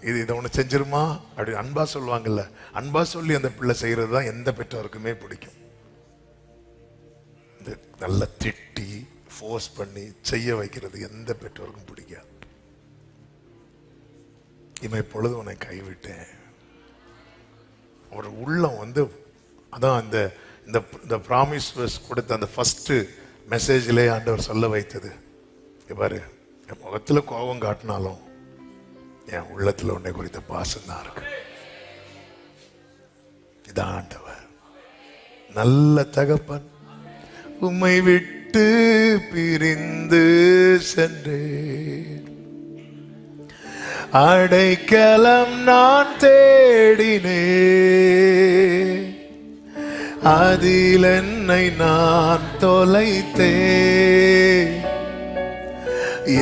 இதை ஒன்று செஞ்சிருமா அப்படி அன்பா சொல்லுவாங்கல்ல, அன்பா சொல்லி அந்த பிள்ளை செய்யறது தான் எந்த பெற்றோருக்குமே பிடிக்கும். இந்த நல்ல திட்டி ஃபோர்ஸ் பண்ணி செய்ய வைக்கிறது எந்த பெற்றோருக்கும் பிடிக்காது. இவன் இப்பொழுது உன்னை கைவிட்டேன். ஒரு உள்ளம் அதான் இந்த ப்ராமிஸ் கொடுத்த அந்த ஃபர்ஸ்ட் மெசேஜிலே ஆண்டவர் சொல்ல வைத்தது. பாரு, என் முகத்துல கோபம் காட்டினாலும் என் உள்ளத்துல உன்னை குறித்த பாசம் தான் இருக்கு. இதான் ஆண்டவர். நல்ல தகப்பன். உம்மை விட்டு பிரிந்து சென்றேன், அடைக்கலம் நான் தேடினேன், அதில் என்னை நான் தொலைத்தேன்,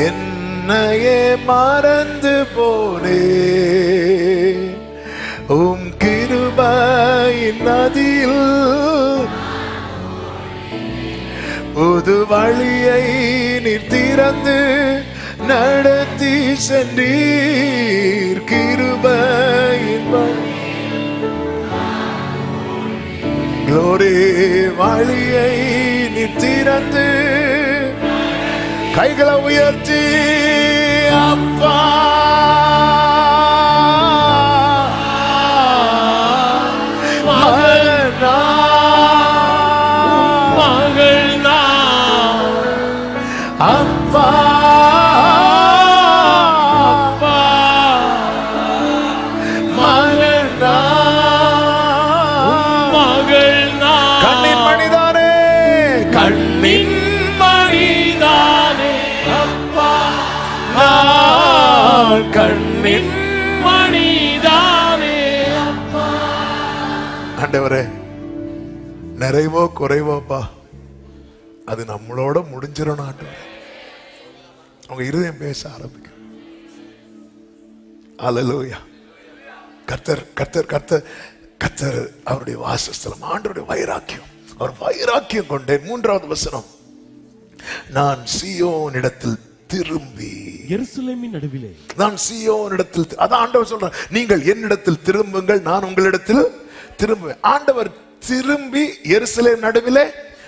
என்னையே மறந்து போனே, உம் கிருபையின் நதியில் புது வழியை நீர் திறந்து நடத்தி சென்றீர். கிருபையின் குளோரி வழியை நீர் திறந்து, கைகளை உயர்த்தி அப்பா அப்பா மகனா மகனா, கண்ணின் மணிதானே, கண்ணின் மணிதானே அப்பா, நான் கண்ணின் மணிதானே அப்பா. ஆண்டவரே, நிறைவோ குறைவோப்பா அது நம்மளோட முடிஞ்சிடணும் ஆண்டவரே. அவங்க இருதயம் பேச ஆரம்பிக்கும். அல்லேலூயா. கர்த்தர் கர்த்தர் கர்த்தர் கர்த்தர் அவருடைய வாசஸ்தலம், ஆண்டவருடைய வைராக்கியம். அவர் வைராக்கியம் கொண்டேன். 3வது வசனம், நான் சீயோனிடத்தில் திரும்பி, எருசலேமின் நடுவிலே நான் சீயோனிடத்தில், அதான் ஆண்டவர் சொல்றார், நீங்கள் என்னிடத்தில் திரும்புங்கள், நான் உங்களிடத்தில் திரும்புவேன். ஆண்டவர் திரும்பி எருசலேம் நடுவிலே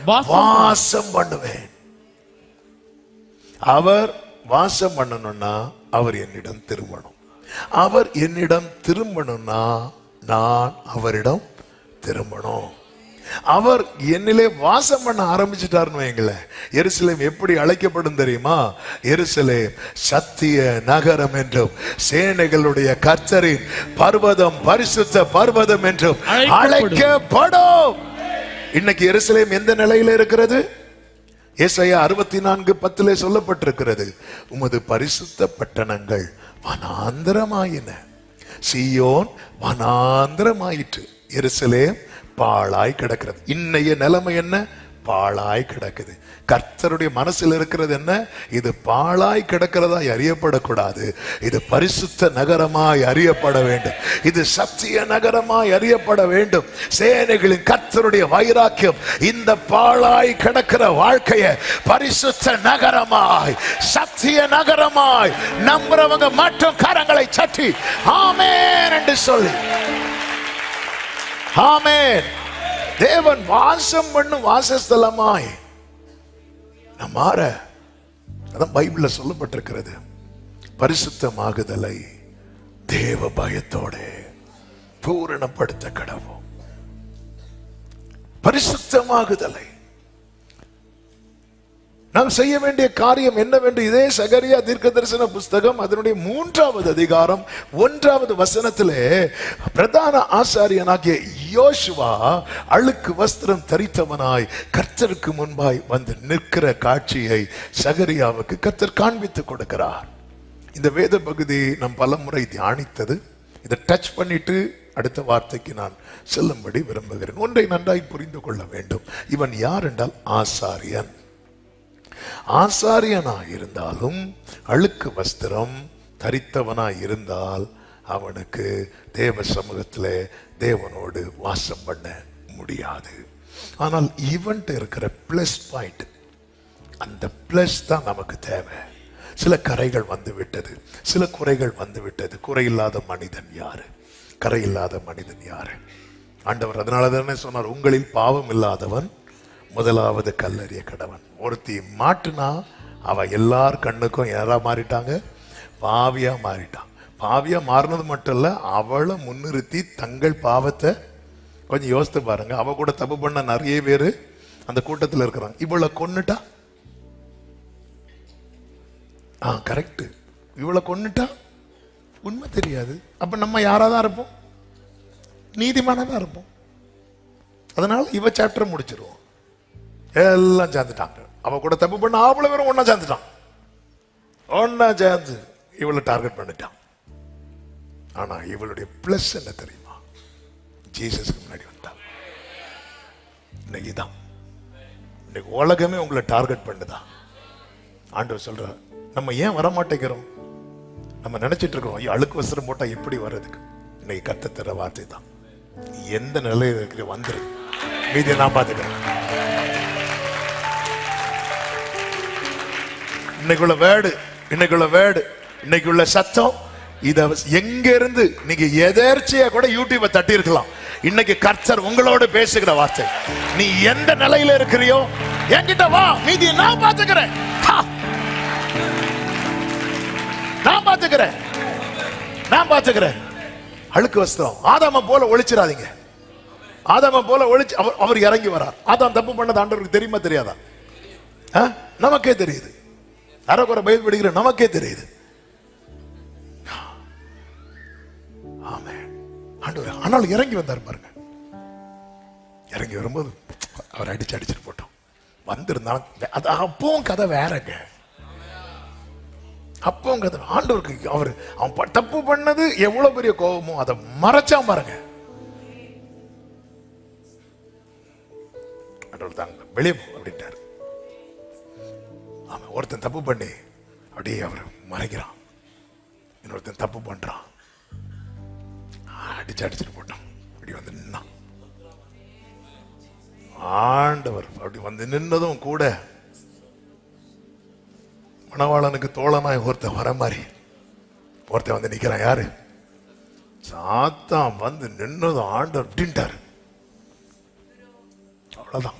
வாசம் பண்ணுவேன். அவர் வாசம் பண்ணணும்னா அவர் என்னிடம் திரும்பணும். அவர் என்னிடம் திரும்பணும்னா நான் அவரிடம் திரும்பணும். அவர் என்னிலே வாசம் பண்ண ஆரம்பிச்சுட்டாருன்னு வைங்களேன். எருசலேம் எப்படி அழைக்கப்படும் தெரியுமா? எருசலேம் சத்திய நகரம் என்றும் சேனைகளுடைய கர்த்தரின் பர்வதம், பரிசுத்த பர்வதம் என்றும் அழைக்கப்படும். இன்னைக்கு எருசலேம் எந்த நிலையில இருக்கிறது? ஏசாயா 64:10 சொல்லப்பட்டிருக்கிறது, உமது பரிசுத்த பட்டணங்கள் வனாந்தரமாயின, சீயோன் வனாந்தரமாயிற்று, எருசலேம் பாழாய் கிடக்கிறது. இன்னைய நிலைமை என்ன? பாழாய் கிடக்குது. கர்த்தருடைய மனசில் இருக்கிறது என்ன? இது பாழாய் கிடக்கிறதா அறியப்படக்கூடாது. இது பரிசுத்த நகரமாய் அறியப்பட வேண்டும். இது சத்திய நகரமாய் அறியப்பட வேண்டும். சேனைகளின் கர்த்தருடைய வைராக்கியம் இந்த பாழாய் கிடக்கிற வாழ்க்கையை பரிசுத்த நகரமாய், சத்திய நகரமாய் நம்புறவங்க மட்டும் கரங்களை சட்டி ஆமென் என்று சொல்லி, ஆமென். தேவன் வாசம் பண்ணும் வாசஸ்தலமாய் நாம் மாற, அதான் பைபிள்ல சொல்லப்பட்டிருக்கிறது. பரிசுத்தமாகுதலை தேவ பயத்தோட பூரணப்படுத்த கடவோம். பரிசுத்தமாகுதலை நாம் செய்ய வேண்டிய காரியம் என்னவென்று இதே சகரியா தீர்க்கதரிசன புஸ்தகம் அதனுடைய 3வது அதிகாரம் 1வது வசனத்திலே பிரதான ஆசாரியனாகிய யோசுவா அழுக்கு வஸ்திரம் தரித்தவனாய் கர்த்தருக்கு முன்பாய் வந்து நிற்கிற காட்சியை சகரியாவுக்கு கர்த்தர் காண்பித்து கொடுக்கிறார். இந்த வேத பகுதி நாம் பலமுறை தியானித்தது. இதை டச் பண்ணிட்டு அடுத்த வார்த்தைக்கு நான் செல்லும்படி விரும்புகிறேன். ஒன்றை நன்றாய் புரிந்து கொள்ள வேண்டும். இவன் யார் என்றால் ஆசாரியன். ஆசாரியனாய் இருந்தாலும் அழுக்கு வஸ்திரம் தரித்தவனாய் இருந்தால் அவனுக்கு தேவ சமூகத்திலே தேவனோடு வாசம் பண்ண முடியாது. ஆனால் இவன்ட்ட இருக்கிற பிளஸ் பாயிண்ட், அந்த பிளஸ் தான் நமக்கு தேவை. சில கரைகள் வந்து விட்டது, சில குறைகள் வந்து விட்டது. குறையில்லாத மனிதன் யாரு? கரையில்லாத மனிதன் யாரு? ஆண்டவர் அதனால தானே சொன்னார், உங்களில் பாவம் இல்லாதவன் முதலாவது கல்லறிய கடவன். ஒருத்தி மாட்டுனா அவ எல்லார் கண்ணுக்கும் யாரா மாறிட்டாங்க? பாவியா மாறிட்டான். பாவியா மாறினது மட்டும் இல்ல, அவளை முன்னிறுத்தி தங்கள் பாவத்தை கொஞ்சம் யோசித்து பாருங்க. அவ கூட தப்பு பண்ண நிறைய பேரு அந்த கூட்டத்தில் இருக்கிறாங்க. இவளை கொன்னுட்டா, கரெக்ட், இவளை கொன்னுட்டா உண்மை தெரியாது. அப்ப நம்ம யாராதான் இருப்போம்? நீதிமானதான் இருப்போம். அதனால இவ சாப்டர் முடிச்சிருவோம். எல்லாம் சேர்ந்துட்டாங்க. அவ கூட தப்பு பண்ண அவ்வளவு பேரும் ஒன்னா சேர்ந்துட்டான். ஒன்னா சேர்ந்து இவளை டார்கெட் பண்ணிட்டான். ஆனா இவளுடைய பிளஸ் என்ன தெரியுமா? ஜீசஸ்க்கு முன்னாடி வந்தான். இன்னைக்குதான் இன்னைக்கு உலகமே உங்களை டார்கெட் பண்ணுதா? ஆண்டவர் சொல்ற, நம்ம ஏன் வர மாட்டேங்கிறோம்? நம்ம நினைச்சிட்டு இருக்கோம் ஐயோ அழுக்கு வஸ்திரம் போட்டா எப்படி வர்றதுக்கு. இன்னைக்கு கத்த தர வார்த்தை தான், எந்த நிலையில இருக்கிற வந்துரு, மீதியை நான் பார்த்துக்கிறேன். இன்னைக்குள்ள வேர்டு, இன்னைக்குள்ள வேர்டு, இன்னைக்குள்ள சத்தம், இத எங்க இருந்து நீங்க எதேர்ச்சியா கூட யூடியூபை தட்டி இருக்கலாம். இன்னைக்கு கர்த்தர் உங்களோடு பேசுகிற வார்த்தை. நீ எந்த நிலையில இருக்கிறியோ என்கிட்ட வா, மீதியை நான் பார்த்துக்கிறேன். நான் பார்த்துக்கிறேன், நான் பார்த்துக்கிறேன். அழுக்கு வஸ்திரம் ஆதாம போல ஒழிச்சிடாதீங்க. ஆதாம போல ஒழிச்சு அவர் இறங்கி வரார். ஆதாம் தப்பு பண்ணது ஆண்டவருக்கு தெரியுமா தெரியாதா? நமக்கே தெரியுது. அரைக்குறை பயில் படிக்கிற நமக்கே தெரியுது. ஆண்டவர் ஆனாலும் இறங்கி வந்தார் பாருங்க. இறங்கி வரும்போது அவர் அடிச்சுட்டு போட்டோம். வந்திருந்தாலும் அது அப்பவும் கதை வேறங்க. அப்பவும் கதை ஆண்டவருக்கு அவன் தப்பு பண்ணது எவ்வளவு பெரிய கோபமோ அதை மறைச்சான் பாருங்க. ஆண்டவர் தாங்க வெளியே போ அப்படின்ட்டாரு. அவன் ஒருத்தன் தப்பு பண்ணி அப்படியே அவர் மறைக்கிறான், இன்னொருத்தன் தப்பு பண்றான், அடிச்சுட்டு போட்டான். அப்படி வந்து நின்னான். ஆண்டவர் அப்படி வந்து நின்னதும் கூட மணவாளனுக்கு தோழனாய் ஒருத்தன் வர மாதிரி ஒருத்தன் வந்து நிக்கிறான். யாரு? சாத்தான் வந்து நின்னதும் ஆண்டவர் அப்படின்ட்டாரு. அவ்வளவுதான்.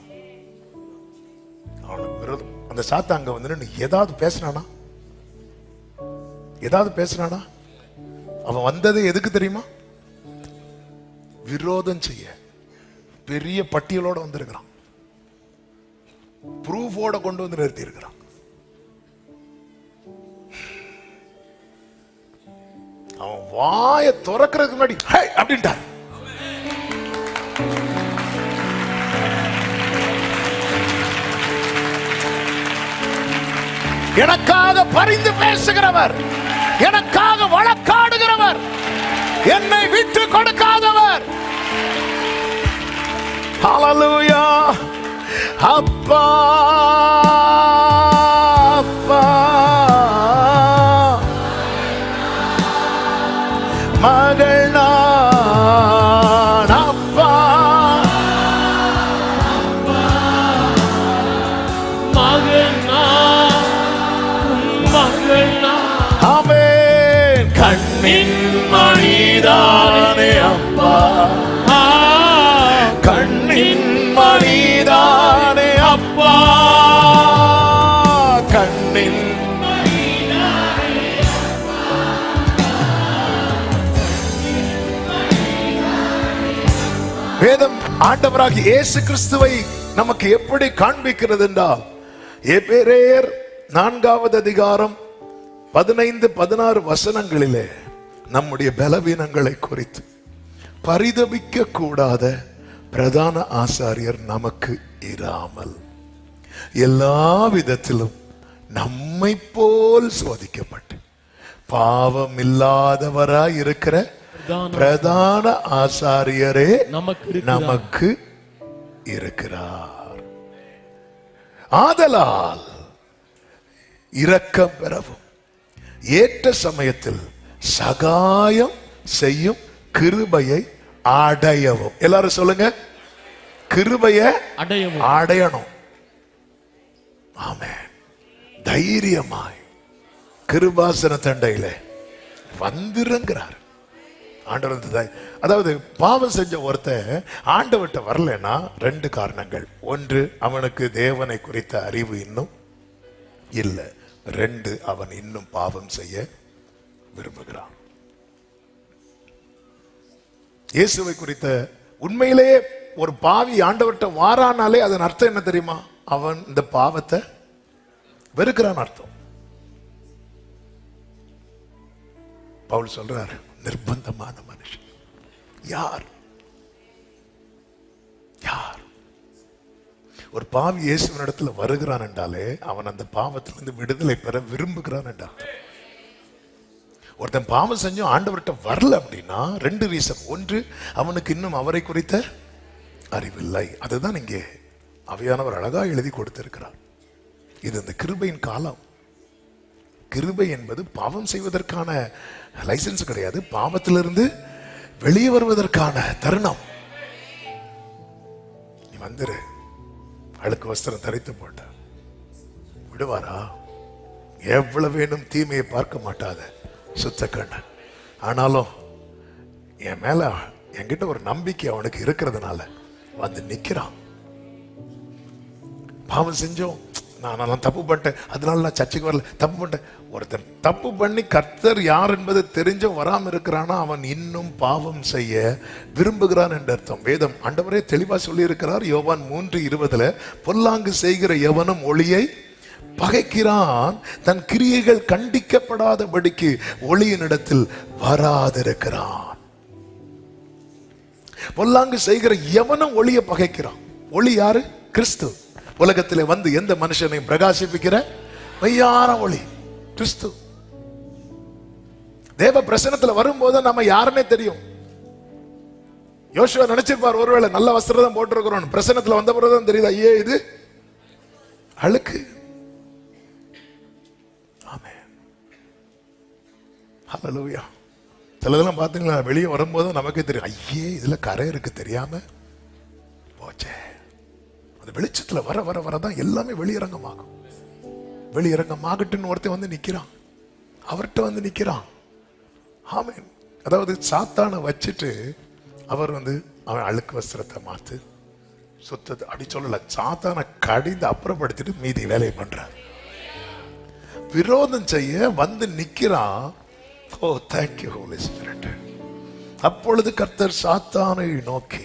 அவனுக்கு விரோதம். அந்த சாத்தான் அங்க வந்து ஏதாவது பேசினானா? ஏதாவது பேசினானா? அவன் வந்தது எதுக்கு தெரியுமா? விரோதம் செய்ய. பெரிய பட்டியலோட வந்திருக்கிறான், ப்ரூஃபோட கொண்டு வந்து நிறுத்தி இருக்கிறான். அவன் வாயை திறக்கிறதுக்கு முன்னாடி அப்படின்ட்டார். எனக்காக பரிந்து பேசுகிறவர், எனக்காக வழக்காடுகிறவர், என்னை விட்டு கொடுக்காதவர். ஹல்லேலூயா, அப்பா அப்பா மகள் நான் அப்பா மகள் நான், உன் மகள் நான். ஆமென். கண்ணின் மணிதானே அப்பா, கண்ணின் மணிதானே அப்பா, கண்ணின் வேதம் ஆண்டவராகிய இயேசு கிறிஸ்துவை நமக்கு எப்படி காண்பிக்கிறது என்றால், எபிரேயர் 4வது அதிகாரம் 15-16 வசனங்களிலே நம்முடைய பலவீனங்களை குறித்து பரிதபிக்க கூடாத பிரதான ஆசாரியர் நமக்கு இராமல் எல்லா விதத்திலும் நம்மை போல் சோதிக்கப்பட்டு பாவம் இல்லாதவராய் இருக்கிற பிரதான ஆசாரியரே நமக்கு இருக்கிறார். ஆதலால் இரக்கம் பெறவும் ஏற்ற சமயத்தில் சகாயம் செய்யும் கிருபையை அடையவும். எல்லாரும் சொல்லுங்க, கிருபையை அடையணும். ஆமென். தைரியமாய் கிருபாசன தண்டையில வந்திருங்கிறார் ஆண்டவர். அதாவது பாவம் செஞ்ச ஒருத்தன் ஆண்டவர்கிட்ட வரலன்னா 2 காரணங்கள். 1, அவனுக்கு தேவனை குறித்த அறிவு இன்னும் இல்லை. 2, அவன் இன்னும் பாவம் செய்ய விரும்புகிறான். இயேசுவை குறித்த உண்மையிலேயே ஒரு பாவி ஆண்டவர்கிட்ட வாரானாலே அதன் அர்த்தம் என்ன தெரியுமா? அவன் இந்த பாவத்தை வெறுக்கிறான் அர்த்தம். பவுல் சொல்றார், நிர்பந்தமான மனுஷன் யார்? யார்? ஒரு பாவி இயேசுவின் இடத்துல வருகிறான் என்றாலே அவன் அந்த பாவத்திலிருந்து விடுதலை பெற விரும்புகிறான் என்றால். ஒருத்தன் பாவம் செஞ்சும் ஆண்டவர்கிட்ட வரல அப்படின்னா 2 ரீசன். 1, அவனுக்கு இன்னும் அவரை குறித்த அறிவில்லை. அதுதான் இங்கே அவையானவர் அழகா எழுதி கொடுத்திருக்கிறார். இது இந்த கிருபையின் காலம். கிருபை என்பது பாவம் செய்வதற்கான லைசன்ஸ் கிடையாது, பாவத்திலிருந்து வெளியே வருவதற்கான தருணம். நீ வந்துரு, அழுக்கு வஸ்திரம் தரித்து போட்ட விடுவாரா? எவ்வளவு வேணும் தீமையை பார்க்க மாட்டாத சுத்த கண்ணன். ஆனாலும் என் மேல என்கிட்ட ஒரு நம்பிக்கை அவனுக்கு இருக்கிறதுனால வந்து நிக்கிறான். பாவம் செஞ்சோம், நான் தப்பு பண்ணிட்டேன், அதனால நான் சர்ச்சுக்கு வரல, தப்பு பண்ணிட்டேன். ஒருத்தன் தப்பு பண்ணி கர்த்தர் யார் என்பது தெரிஞ்சும் வராம இருக்கிறானா அவன் இன்னும் பாவம் செய்ய விரும்புகிறான் என்று அர்த்தம். வேதம் ஆண்டவரே தெளிவா சொல்லி இருக்கிறார். யோவான் 3:20, பொல்லாங்கு செய்கிற எவனும் ஒளியை பகைக்கிறான், தன் கிரியைகள் கண்டிக்கப்படாதபடிக்கு ஒளியினிடத்தில் வராதிருக்கிறான். பொல்லாங்கு செய்கிற எவனும் ஒளியை பகைக்கிறான். ஒளி யாரு? கிறிஸ்து. உலகத்திலே வந்து எந்த மனுஷனையும் பிரகாசிப்பிக்கிற மெய்யான ஒளி கிறிஸ்து. தேவ பிரசன்னத்துல வரும்போது நம்ம யாருன்னே தெரியும். யோசுவா நினைச்சிருப்பார், ஒருவேளை நல்ல வஸ்திரம் தான் போட்டிருக்கிறோம், பிரசன்னத்துல வந்த பிறகுதான் தெரியுது, ஐயே இது அழுக்கு. ஆமென். ஹல்லேலூயா. சிலதெல்லாம் பாத்தீங்களா, வெளியே வரும்போது நமக்கே தெரியும், ஐயே இதுல கரை இருக்கு தெரியாம போச்சே. அந்த வெளிச்சத்துல வர வர வரதான் எல்லாமே வெளியரங்கமாகும். வெளியரங்கமாகட்டுன்னு ஒருத்தன் வந்து நிக்கிறான், அவர்கிட்ட வந்து நிக்கிறான். ஆமென். அதாவது சாத்தானை வச்சுட்டு அவர் வந்து அவன் அழுக்கு வஸ்திரத்தை மாத்து சுத்தத்தை அப்படி சொல்லல, சாத்தானை கடிந்து அப்புறப்படுத்திட்டு மீதி வேலையை பண்றார். விரோதம் செய்ய வந்து நிக்கிறான். ஓ தேங்க்யூ ஹோலி ஸ்பிரிட். அப்பொழுது கர்த்தர் சாத்தானை நோக்கி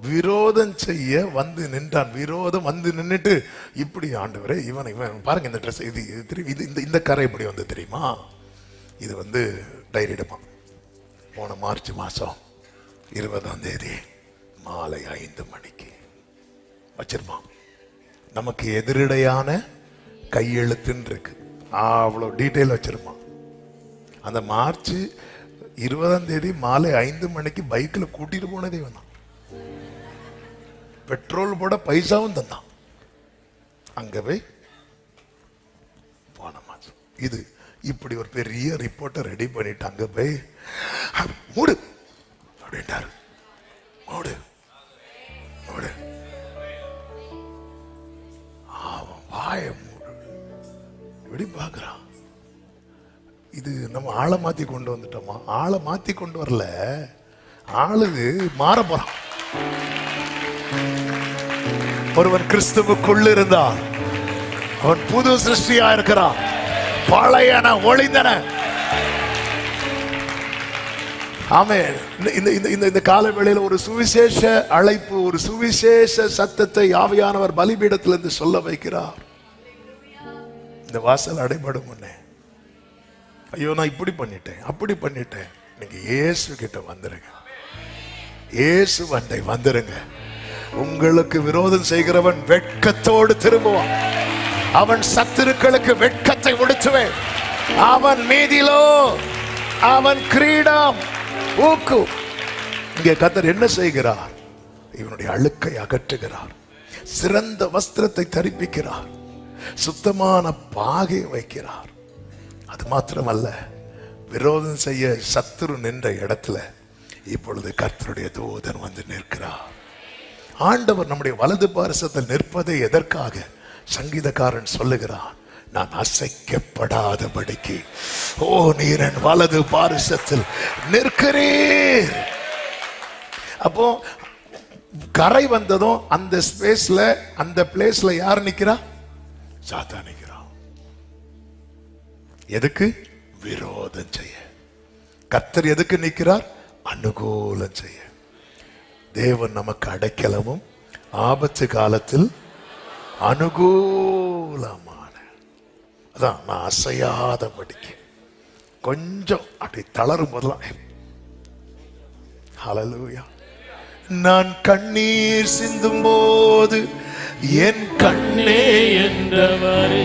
விரோதம் செய்ய வந்து நின்றான். விரோதம் வந்து நின்னுட்டு, இப்படி ஆண்டவரே இவன் பாருங்க, இந்த ட்ரெஸ் இது இந்த கரை இப்படி வந்து தெரியுமா? இது வந்து டைரி எடுப்பான். போன மார்ச் மாசம் 20ஆம் தேதி மாலை 5 மணிக்கு வச்சிருப்பான். நமக்கு எதிரடையான கையெழுத்துன்னு இருக்கு, அவ்வளோ டீட்டெயில் வச்சிருப்பான். அந்த மார்ச் 20ஆம் தேதி மாலை 5 மணிக்கு பைக்கில் கூட்டிட்டு போனதே இவன் தான். பெட்ரோல் போட பைசாவும் தந்தான். அங்க போய் போன மாசம் இது இப்படி ஒரு பெரிய ரிப்போர்ட்டை ரெடி பண்ணிட்டு அங்க போய் மூடு அப்படின்ட்டாரு. மூடு மூடு, அவன் வாய மூடு. எப்படி பாக்குறான்? இது நம்ம ஆளை மாத்தி கொண்டு வந்துட்டோமா? ஆளை மாத்தி கொண்டு வரல, ஆளுது மாற போறான். ஒருவன் கிறிஸ்துவுக்குள் இருந்தான், அவன் புது சிருஷ்டியா இருக்கிறான். பழையன ஒளிந்தன. ஆமென். இந்த கால வேளையில ஒரு சுவிசேஷ அழைப்பு, ஒரு சுவிசேஷ சத்தத்தை ஆவியானவர் பலிபீடத்திலிருந்து சொல்ல வைக்கிறார். இந்த வாசல் அடைபடும் முன்னே, ஐயோ நான் இப்படி பண்ணிட்டேன் அப்படி பண்ணிட்டேன், நீங்க இயேசு கிட்ட வந்துருங்க. இயேசு வண்டை வந்துருங்க. உங்களுக்கு விரோதம் செய்கிறவன் வெட்கத்தோடு திரும்புவான். அவன் சத்துருக்களுக்கு வெட்கத்தை உடுத்துவேன். அவன் மீதிலோ அவன் கிரீடம் ஊக்கு. இங்கே கர்த்தர் என்ன செய்கிறார்? இவனுடைய அழுக்கை அகற்றுகிறார். சிறந்த வஸ்திரத்தை தரிப்பிக்கிறார். சுத்தமான பாகை வைக்கிறார். அது மாத்திரமல்ல, விரோதம் செய்ய சத்துரு நின்ற இடத்துல இப்பொழுது கர்த்தருடைய தூதன் வந்து நிற்கிறார். ஆண்டவர் நம்முடைய வலது பாரிசத்தில் நிற்பதை எதற்காக? சங்கீதக்காரன் சொல்லுகிறான், நான் அசைக்கப்படாதபடிக்கு ஓ நீர் என் வலது பாரிசத்தில் நிற்கிறீர். அப்போ கரை வந்ததும் அந்த ஸ்பேஸ்ல, அந்த பிளேஸ்ல யார் நிக்கிறா? சாத்தான் நிக்கிறான். எதுக்கு? விரோதம் செய்ய. கர்த்தர் எதுக்கு நிற்கிறார்? அனுகூலம் செய்ய. தேவன் நமக்கு அடைக்கலமும் ஆபத்து காலத்தில் அனுகூலமான. அதான் நான் அசையாதபடிக்கு. கொஞ்சம் அப்படி தளரும் போதெல்லாம் ஹல்லேலூயா. நான் கண்ணீர் சிந்தும் போது என் கண்ணே என்றவரே.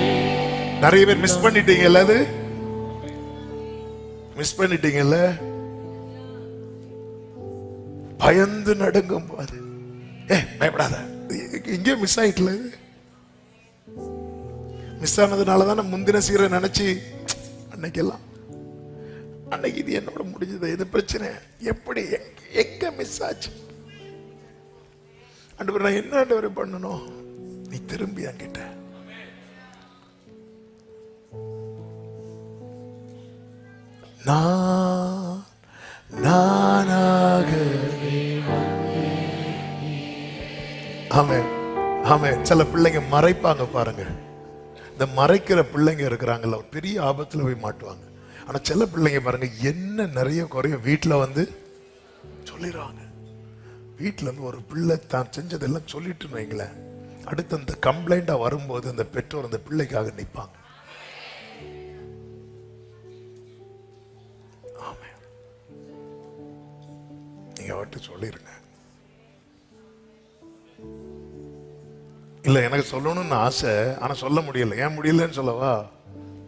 நிறைய பேர் மிஸ் பண்ணிட்டீங்கல்ல, அது மிஸ் பண்ணிட்டீங்கல்ல. பயந்து நடுங்கும் போது பயப்படாத. இங்கே மிஸ் ஆயிட்டல. மிஸ் ஆனதுனாலதான் முந்தின சீரை நினைச்சு அன்னைக்கெல்லாம் அன்னைக்கு இது என்னோட முடிஞ்சது, இது பிரச்சனை, எப்படி எங்க மிஸ் ஆச்சு? ஆண்டவர் நான் என்ன ஆண்டவர் பண்ணணும்? நீ திரும்பி அங்கிட்ட நானாகவே. ஆமென் ஆமென். சில பிள்ளைங்க மறைப்பாங்க பாருங்க. இந்த மறைக்கிற பிள்ளைங்க இருக்கிறாங்கல்ல, ஒரு பெரிய ஆபத்துல போய் மாட்டுவாங்க. ஆனா சில பிள்ளைங்க பாருங்க, என்ன நிறைய குறைய வீட்டுல வந்து சொல்லிடுவாங்க. வீட்டுல இருந்து ஒரு பிள்ளை தான் செஞ்சதெல்லாம் சொல்லிட்டு வைங்களேன், அடுத்து அந்த கம்ப்ளைண்டா வரும்போது அந்த பெற்றோர் அந்த பிள்ளைக்காக நிற்பாங்க. ஆமென். நீங்க அவர்கிட்ட சொல்லிருங்க. இல்ல எனக்கு சொல்லணும்னு ஆசை, ஆனா சொல்ல முடியல. ஏன் முடியலன்னு சொல்லவா?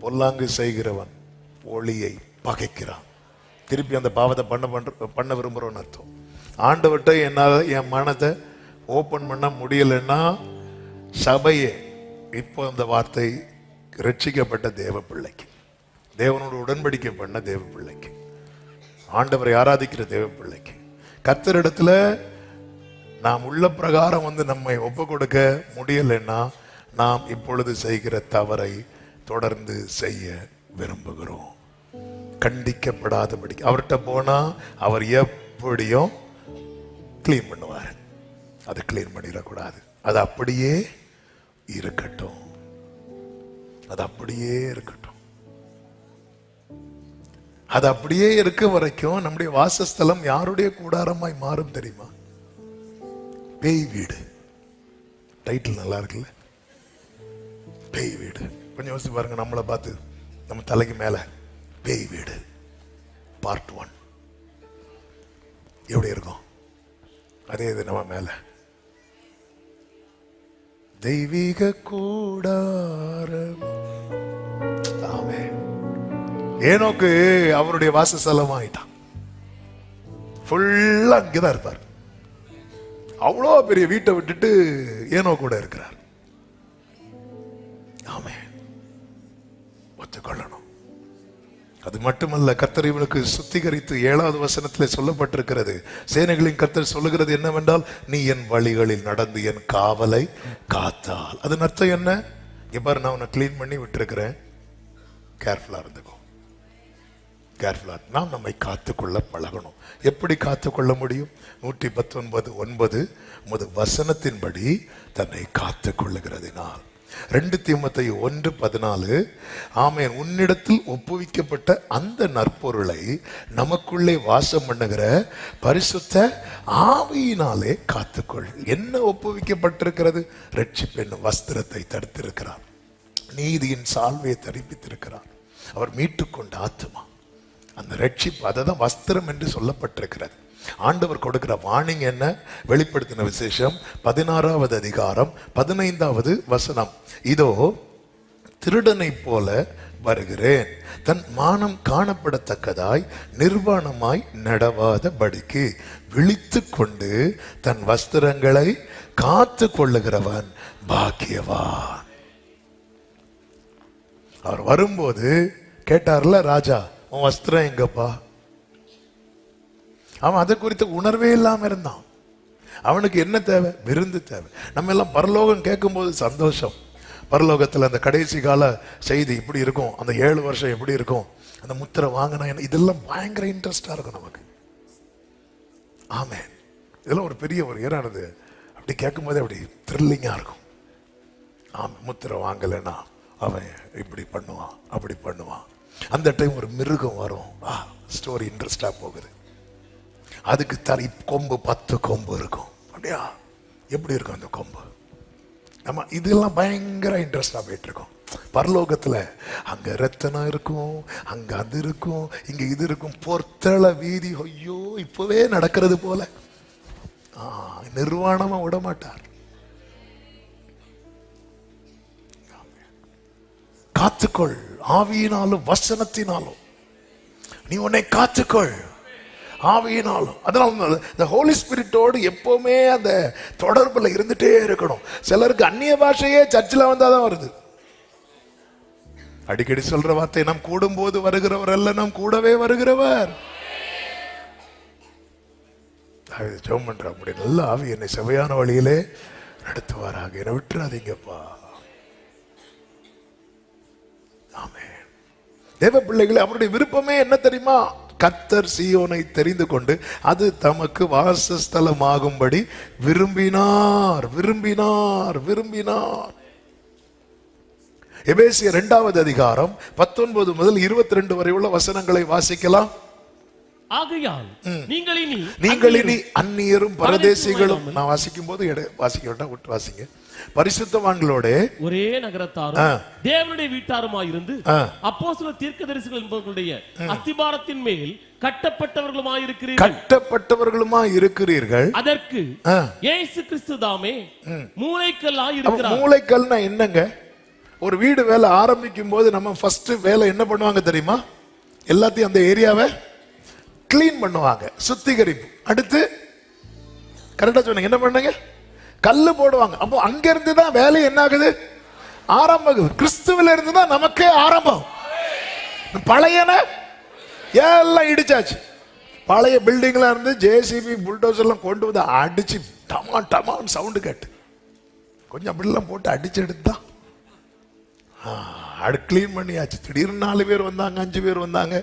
பொல்லாங்கு செய்கிறவன் ஒளியை பகைக்கிறான். திருப்பி அந்த பாவத்தை பண்ண விரும்புறோன்னு அர்த்தம். ஆண்டவர்கிட்ட என்னால என் மனதை ஓபன் பண்ண முடியலன்னா சபையே, இப்போ அந்த வார்த்தை ரட்சிக்கப்பட்ட தேவ பிள்ளைக்கு, தேவனோடு உடன்படிக்கை பண்ண தேவ பிள்ளைக்கு, ஆண்டவரை ஆராதிக்கிற தேவ பிள்ளைக்கு, கர்த்தரிடத்துல நாம் உள்ள பிரகாரம் வந்து நம்மை ஒப்பு கொடுக்க முடியலைன்னா நாம் இப்பொழுது செய்கிற தவறை தொடர்ந்து செய்ய விரும்புகிறோம். கண்டிக்கப்படாதபடி அவர்கிட்ட போனா அவர் எப்படியும் கிளீன் பண்ணுவார். அதை கிளீன் பண்ணிடக்கூடாது. அது அப்படியே இருக்கட்டும். அது அப்படியே இருக்கட்டும். அது அப்படியே இருக்க வரைக்கும் நம்முடைய வாசஸ்தலம் யாருடைய கூடாரமாய் மாறும் தெரியுமா? பேய் வீடு. டைட்டில் நல்லா இருக்குல்ல, பேய் வீடு. கொஞ்சம் யோசிச்சு பாருங்க, நம்மளை பார்த்து நம்ம தலைக்கு மேல பேய் வீடு பார்ட் 1 எப்படி இருக்கும்? அதே இது நம்ம மேல தெய்வீக கூடாரம். ஆமென். ஏனோக்கு அவருடைய வாசஸ்தலம் ஆயிட்டான். ஃபுல்லா அங்கதான் இருப்பார். அவ்வளோ பெரிய வீட்டை விட்டுட்டு ஏனோ கூட இருக்கிறார். ஆமென். ஒத்துக்கொள்ளணும். அது மட்டுமல்ல, கர்த்தர் இவனுக்கு சுத்திகரித்து 7வது வசனத்திலே சொல்லப்பட்டிருக்கிறது. சேனைகளின் கர்த்தர் சொல்லுகிறது என்னவென்றால், நீ என் வழிகளில் நடந்து என் காவலை காத்தால். அதன் அர்த்தம் என்ன? இப்பாரு, நான் உன்னை கிளீன் பண்ணி விட்டுருக்கிறேன், கேர்ஃபுல்லா இருந்துக்கோ. கேர்ஃபுல்லா. நாம் நம்மை காத்துக்கொள்ள பழகணும். எப்படி காத்துக்கொள்ள முடியும்? 119:9 உமது வசனத்தின்படி தன்னை காத்துக் கொள்ளுகிறதினால். 2 தீமோத்தேயு 1:14 ஆமென். உன்னிடத்தில் ஒப்புவிக்கப்பட்ட அந்த நற்பொருளை நமக்குள்ளே வாசம் பண்ணுகிற பரிசுத்த ஆவியினாலே காத்துக்கொள். என்ன ஒப்புவிக்கப்பட்டிருக்கிறது? ரட்சிப்பு என்னும் வஸ்திரத்தை தடுத்திருக்கிறார், நீதியின் சால்வையை தரிப்பித்திருக்கிறார், அவர் மீட்டுக்கொண்ட ஆத்துமா. அந்த ரட்சிப்பு, அதை தான் வஸ்திரம் என்று சொல்லப்பட்டிருக்கிறது. ஆண்டவர் கொடுக்கிற வார்னிங் என்ன? வெளிப்படுத்தின விசேஷம் 16வது அதிகாரம் 15வது வசனம். இதோ திருடனை போல வருகிறேன், தன் மானம் காணப்படத்தக்கதாய் நிர்வாணமாய் நடவாத படிக்கு விழித்து கொண்டு தன் வஸ்திரங்களை காத்து கொள்ளுகிறவன் பாக்கியவான். அவர் வரும்போது கேட்டார்ல, ராஜா உன் வஸ்திரம் எங்கப்பா? அவன் அதை குறித்த உணர்வே இல்லாம இருந்தான். அவனுக்கு என்ன தேவை? விருந்து தேவை. நம்ம எல்லாம் பரலோகம் கேட்கும் போது சந்தோஷம். பரலோகத்தில் அந்த கடைசி கால செய்தி இப்படி இருக்கும், அந்த 7 வருஷம் எப்படி இருக்கும், அந்த முத்திரை வாங்கினா என்ன, இதெல்லாம் பயங்கர இன்ட்ரெஸ்டா இருக்கும் நமக்கு. ஆமென். இதெல்லாம் ஒரு பெரிய ஒரு ஏறானது. அப்படி கேட்கும் போதே அப்படி த்ரில்லிங்கா இருக்கும். ஆமாம், முத்திரை வாங்கலைன்னா அவன் இப்படி பண்ணுவான், அப்படி பண்ணுவான். அந்த டைம் ஒரு மிருகம் வரும், ஸ்டோரி இன்ட்ரெஸ்டா போகுது. அதுக்கு தரி கொம்பு 10 கொம்பு இருக்கும். அப்படியா? எப்படி இருக்கும் அந்த கொம்பு? நம்ம இதெல்லாம் பயங்கர இன்ட்ரெஸ்டா போயிட்டு இருக்கோம். பரலோகத்துல அங்க ரத்தனம் இருக்கும், அங்க அது இருக்கும், இங்க இது இருக்கும். பொர்த்தள வீதி, ஐயோ இப்பவே நடக்கிறது போல. நிர்வாணமா விட மாட்டார். காத்துக்கொள், ஆவியினாலும் வசனத்தினாலும் நீ உன்னை காத்துக்கொள், ஆவியினாலும். அதனால இந்த ஹோலி ஸ்பிரிட்டோடு எப்பவுமே அந்த தொடர்புல இருந்துட்டே இருக்கணும். சிலருக்கு அந்நிய பாஷையே சர்ச்சில் வந்தாதான் வருது. அடிக்கடி சொல்ற வார்த்தை, நாம் கூடும் போது வருகிறவர் அல்ல, நாம் கூடவே வருகிறவர். ஜெபம் பண்ற, அப்படி நல்ல ஆவி என்னை செவையான வழியிலே நடத்துவாராக, என்னை விட்டுறாதீங்கப்பா. ஆமென். தேவ பிள்ளைகளே, அவருடைய விருப்பமே என்ன தெரியுமா? கர்த்தர் சீயோனை தெரிந்து கொண்டு அது தமக்கு வாசஸ்தலமாகும்படி விரும்பினார், விரும்பினார், விரும்பினார். எபேசியர் 2வது அதிகாரம் 19 முதல் 22 வரை உள்ள வசனங்களை வாசிக்கலாம். ஆகையால் நீங்கள் இனி அந்நியரும் பரதேசிகளும். நான் வாசிக்கும் போது வாசிக்க விட்டு வாசிங்க. பரிசுத்தவான்களோட ஒரே நகரத்தாரும் தேவனுடைய வீட்டாருமாய் இருந்து அப்போஸ்தலர் தீர்க்கதரிசிகள் என்பவர்களுடைய அஸ்திபாரத்தின் மேல் கட்டப்பட்டவர்களுமாய் இருக்கிறீர்கள். அதற்கு இயேசு கிறிஸ்து தாமே மூலைக்கல்லாய் இருக்கிறார். மூலைக்கல்னா என்னங்க? ஒரு வீடு வேலை ஆரம்பிக்கும் போது நம்ம ஃபர்ஸ்ட் வேலை என்ன பண்ணுவாங்க தெரியுமா? எல்லாத்தையும் அந்த ஏரியாவை கிளீன் பண்ணுவாங்க, சுத்திகரிப்பு. அடுத்து கரெக்டா சொன்னீங்க, என்ன பண்ணுங்க? கல்லு போடுவாங்க. அப்போ அங்க இருந்து தான் வேலை என்ன ஆகுது? ஆரம்பம். கிறிஸ்துவில இருந்து தான் நமக்கே ஆரம்பம். பழையன எல்லாம் இடிச்சாச்சு. பழைய பில்டிங்ல இருந்து ஜேசிபி புல்டோசர் எல்லாம் கொண்டு வந்து அடிச்சு டமான் டமான் சவுண்டு கேட்டு கொஞ்சம் அப்படிலாம் போட்டு அடிச்சு எடுத்தான் கிளீன் பண்ணியாச்சு. திடீர்னு 4 பேர் வந்தாங்க, 5 பேர் வந்தாங்க,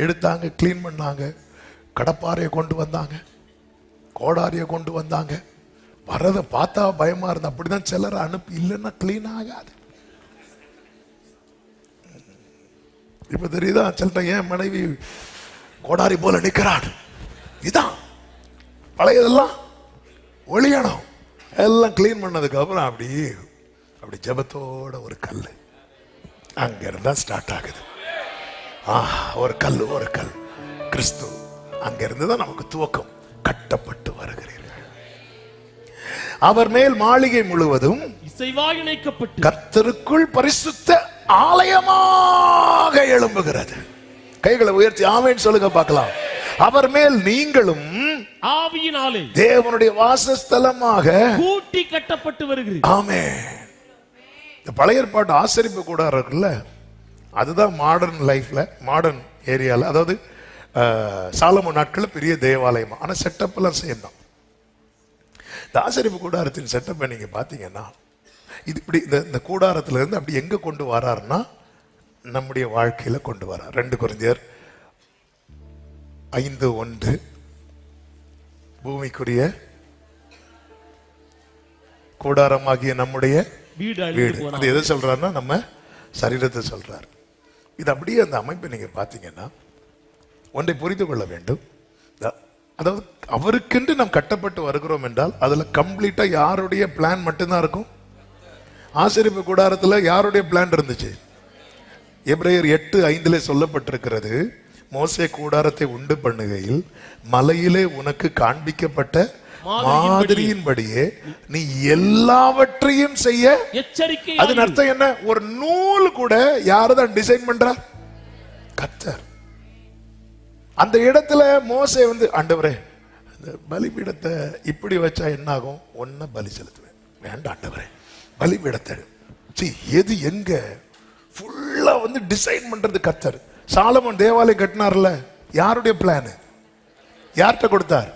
எடுத்தாங்க, கிளீன் பண்ணாங்க. கடப்பாறையை கொண்டு வந்தாங்க, கோடாரியை கொண்டு வந்தாங்க. வரதை பார்த்தா பயமா இருந்தா. அப்படிதான் சிலரை அனுப்பி, இல்லைன்னா கிளீன் ஆகாது. இப்ப தெரியுதா சிலட்ட ஏன் மனைவி கோடாரி போல நிக்கிறான்? இதான் பழையதெல்லாம் ஒளியணும். எல்லாம் கிளீன் பண்ணதுக்கு அப்புறம் அப்படி ஜெபத்தோட ஒரு கல் அங்க இருந்தா ஸ்டார்ட் ஆகுது. ஒரு கல் கிறிஸ்து அங்க இருந்துதான் நமக்கு துவக்கம். கட்டப்பட்டு வருகிறீர்கள். அவர் மேல் மாளிகை முழுவதும் இசைவாய் இணைக்கப்பட்டு கர்த்தருக்குள் பரிசுத்த ஆலயமாக எழும்புகிறது. கைகளை உயர்த்தி ஆமென் சொல்லுங்க பார்க்கலாம். அவர் மேல் நீங்களும் ஆவியினாலே தேவனுடைய வாசஸ்தலமாக கூட்டி கட்டப்பட்டு வருகிறது. ஆமென். இந்த பழைய ஏற்பாட்டு ஆசரிப்பு கூடாரம் இருக்குல்ல, அதுதான் மாடர்ன் லைஃப்ல, மாடர்ன் ஏரியால, அதாவது சாலமோன் நாட்கள்ல பெரிய தேவாலயம். ஆனா செட்டப் எல்லாம் சேம் தான். இந்த ஆசரிப்பு கூடாரத்தின் செட்டப்பை நீங்க பாத்தீங்கன்னா, இது இப்படி இந்த கூடாரத்துல இருந்து அப்படி எங்க கொண்டு வராருன்னா நம்முடைய வாழ்க்கையில கொண்டு வரார். 2 கொரிந்தியர் 5:1 பூமிக்குரிய கூடாரமாகிய நம்முடைய வீடு வீடு. அது எதை சொல்றாருன்னா நம்ம சரீரத்தை சொல்றாரு. இது அப்படியே அந்த அமைப்பை நீங்க பாத்தீங்கன்னா ஒன்றை புரிந்து கொள்ள வேண்டும். அதாவது அவருக்கென்று நாம் கட்டப்பட்டு வருகிறோம் என்றால் அதுல கம்ப்ளீட்டா யாருடைய பிளான் மட்டும்தான் இருக்கும். ஆசரிப்பு கூடாரத்துல யாருடைய பிளான் இருந்துச்சு? எபிரேயர் 8:5 சொல்லப்பட்டிருக்கிறது, மோசே கூடாரத்தை உண்டு பண்ணுகையில் மலையிலே உனக்கு காண்பிக்கப்பட்ட மாதிரியின்படியே நீ எல்லாவற்றையும் செய்ய எச்சரிக்கை. அதன் அர்த்தம் என்ன? ஒரு நூல் கூட யாருதான் டிசைன் பண்றார்? கர்த்தர். அந்த இடத்துல மோசே வந்து, ஆண்டவரே அந்த பலிபீடத்தை இப்படி வச்சா என்ன ஆகும்? ஒன்ன பலி செலுத்துவேன். வேண்டாம் ஆண்டவரே, பலிபீடத்தை எது எங்க ஃபுல்லா வந்து டிசைன் பண்றது கர்த்தர். சாலமோன் தேவாலயம் கட்டினார்ல, யாருடைய பிளான்? யார்கிட்ட கொடுத்தார்?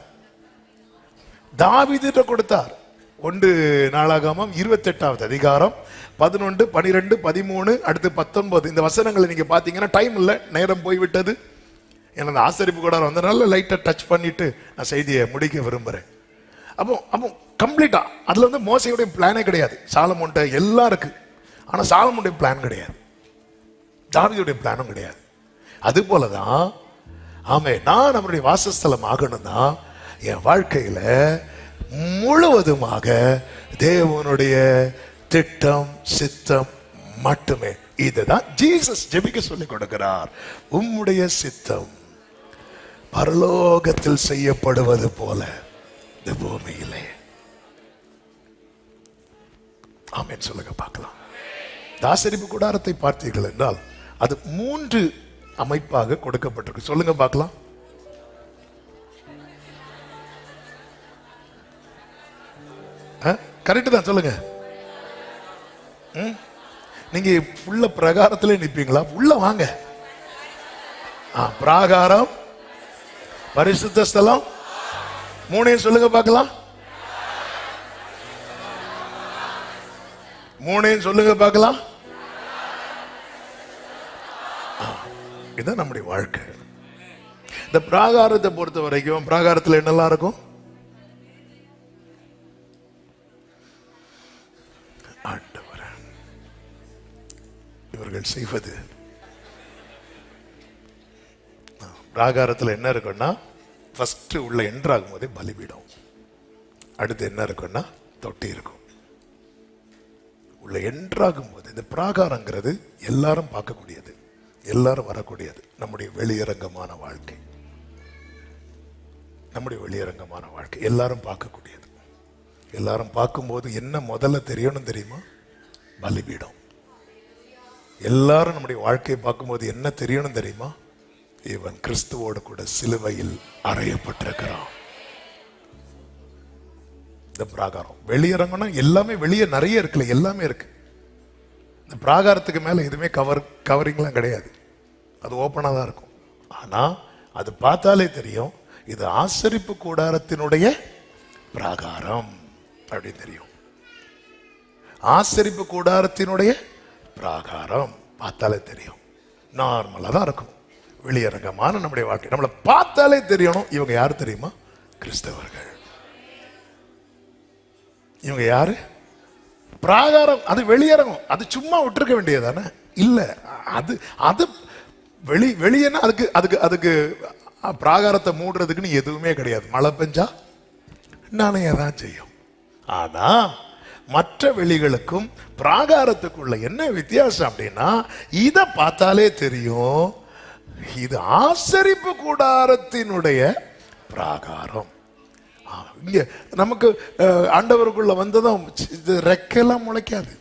தாவீதுட்ட கொடுத்தார். 1 நாளாகமம் 28வது அதிகாரம் 11, 12, 13 அடுத்து 19 இந்த வசனங்களை நீங்க பாத்தீங்கன்னா, டைம் இல்ல, நேரம் போய்விட்டது. ஏன்னா அந்த ஆசரிப்பு கூடாரம் வந்தனால லைட்டா டச் பண்ணிட்டு நான் செய்தியை முடிக்க விரும்புறேன். அப்போ கம்ப்ளீட்டா அதுல வந்து மோசையுடைய பிளானே கிடையாது. சாலமோன்ட்ட எல்லாம் இருக்கு, ஆனா சாலமோனுடைய பிளான் கிடையாது, தாவீதுடைய பிளானும் கிடையாது. அது போலதான் ஆமே, நான் நம்முடைய வாசஸ்தலம் ஆகணும்னா என் வாழ்க்கையில முழுவதுமாக தேவனுடைய திட்டம் சித்தம் மட்டுமே. இதுதான் ஜீசஸ் ஜெபிக்க சொல்லிக் கொடுக்கிறார். உம்முடைய சித்தம் பரலோகத்தில் செய்யப்படுவது போல இந்த பூமியிலே. ஆமென் சொல்லுங்க பார்க்கலாம். ஆசரிப்பு கூடாரத்தை பார்த்தீர்கள் என்றால் அது 3 அமைப்பாக கொடுக்கப்பட்டிருக்கு. சொல்லுங்க பார்க்கலாம். கரெக்ட் தான், சொல்லுங்க. நீங்க உள்ள பிரகாரத்திலே நிப்பீங்களா? உள்ள வாங்க. பிராகாரம், பரிசுத்த ஸ்தலம், 3 சொல்லுங்க பார்க்கலாம். 3 சொல்லுங்க பார்க்கலாம். இதுதான் நம்முடைய வாழ்க்கை. இந்த பிராகாரத்தை பொறுத்த வரைக்கும் பிராகாரத்தில் என்னெல்லாம் இருக்கும்? ஆண்டவர் இவர்கள் செய்வது. பிராகாரத்தில் என்ன இருக்குன்னா, ஃபர்ஸ்ட் உள்ள என்ட்ராகும் போதே பலிபீடம், அடுத்து என்ன இருக்குன்னா தொட்டி இருக்கும். உள்ள என்ட்ராகும் போது இந்த பிராகாரங்கிறது எல்லாரும் பார்க்கக்கூடியது, எல்லாரும் வரக்கூடியது. நம்முடைய வெளியரங்கமான வாழ்க்கை, நம்முடைய வெளியரங்கமான வாழ்க்கை எல்லாரும் பார்க்கக்கூடியது. எல்லாரும் பார்க்கும்போது என்ன முதல்ல தெரியணும் தெரியுமா? பலிபீடம். எல்லாரும் நம்முடைய வாழ்க்கையை பார்க்கும்போது என்ன தெரியணும் தெரியுமா? இவன் கிறிஸ்துவோடு கூட சிலுவையில் அறையப்பட்டிருக்கிறான். இந்த பிராகாரம் வெளியரங்கம்னா எல்லாமே வெளியே நிறைய இருக்குல்ல, எல்லாமே இருக்கு. இந்த பிராகாரத்துக்கு மேல எதுவுமே கவரிங்லாம் கிடையாது, அது ஓப்பனா தான் இருக்கும். ஆனா அது பார்த்தாலே தெரியும் இது ஆசரிப்பு கூடாரத்தினுடைய பிராகாரம் அப்படின்னு தெரியும். ஆசரிப்பு கூடாரத்தினுடைய பிராகாரம் பார்த்தாலே தெரியும். நார்மலா தான் இருக்கும், வெளியரங்கமான நம்முடைய வாழ்க்கை. நம்மளை பார்த்தாலே தெரியணும் இவங்க யாரு தெரியுமா? கிறிஸ்தவர்கள். இவங்க யாரு? பிராகாரம் அது வெளியரங்கம், அது சும்மா விட்டுருக்க வேண்டியதானே? இல்ல, அது அது வெளியேன்னா அதுக்கு அதுக்கு அதுக்கு பிராகாரத்தை மூடுறதுக்குன்னு எதுவுமே கிடையாது. மழை பெஞ்சா நனையதான் செய்யும். ஆனா மற்ற வெளிகளுக்கும் பிராகாரத்துக்குள்ள என்ன வித்தியாசம் அப்படின்னா, இதை பார்த்தாலே தெரியும் இது ஆசரிப்பு கூடாரத்தினுடைய பிராகாரம். இங்க நமக்கு ஆண்டவருக்குள்ள வந்ததும் இது ரெக்கெல்லாம் முளைக்காது.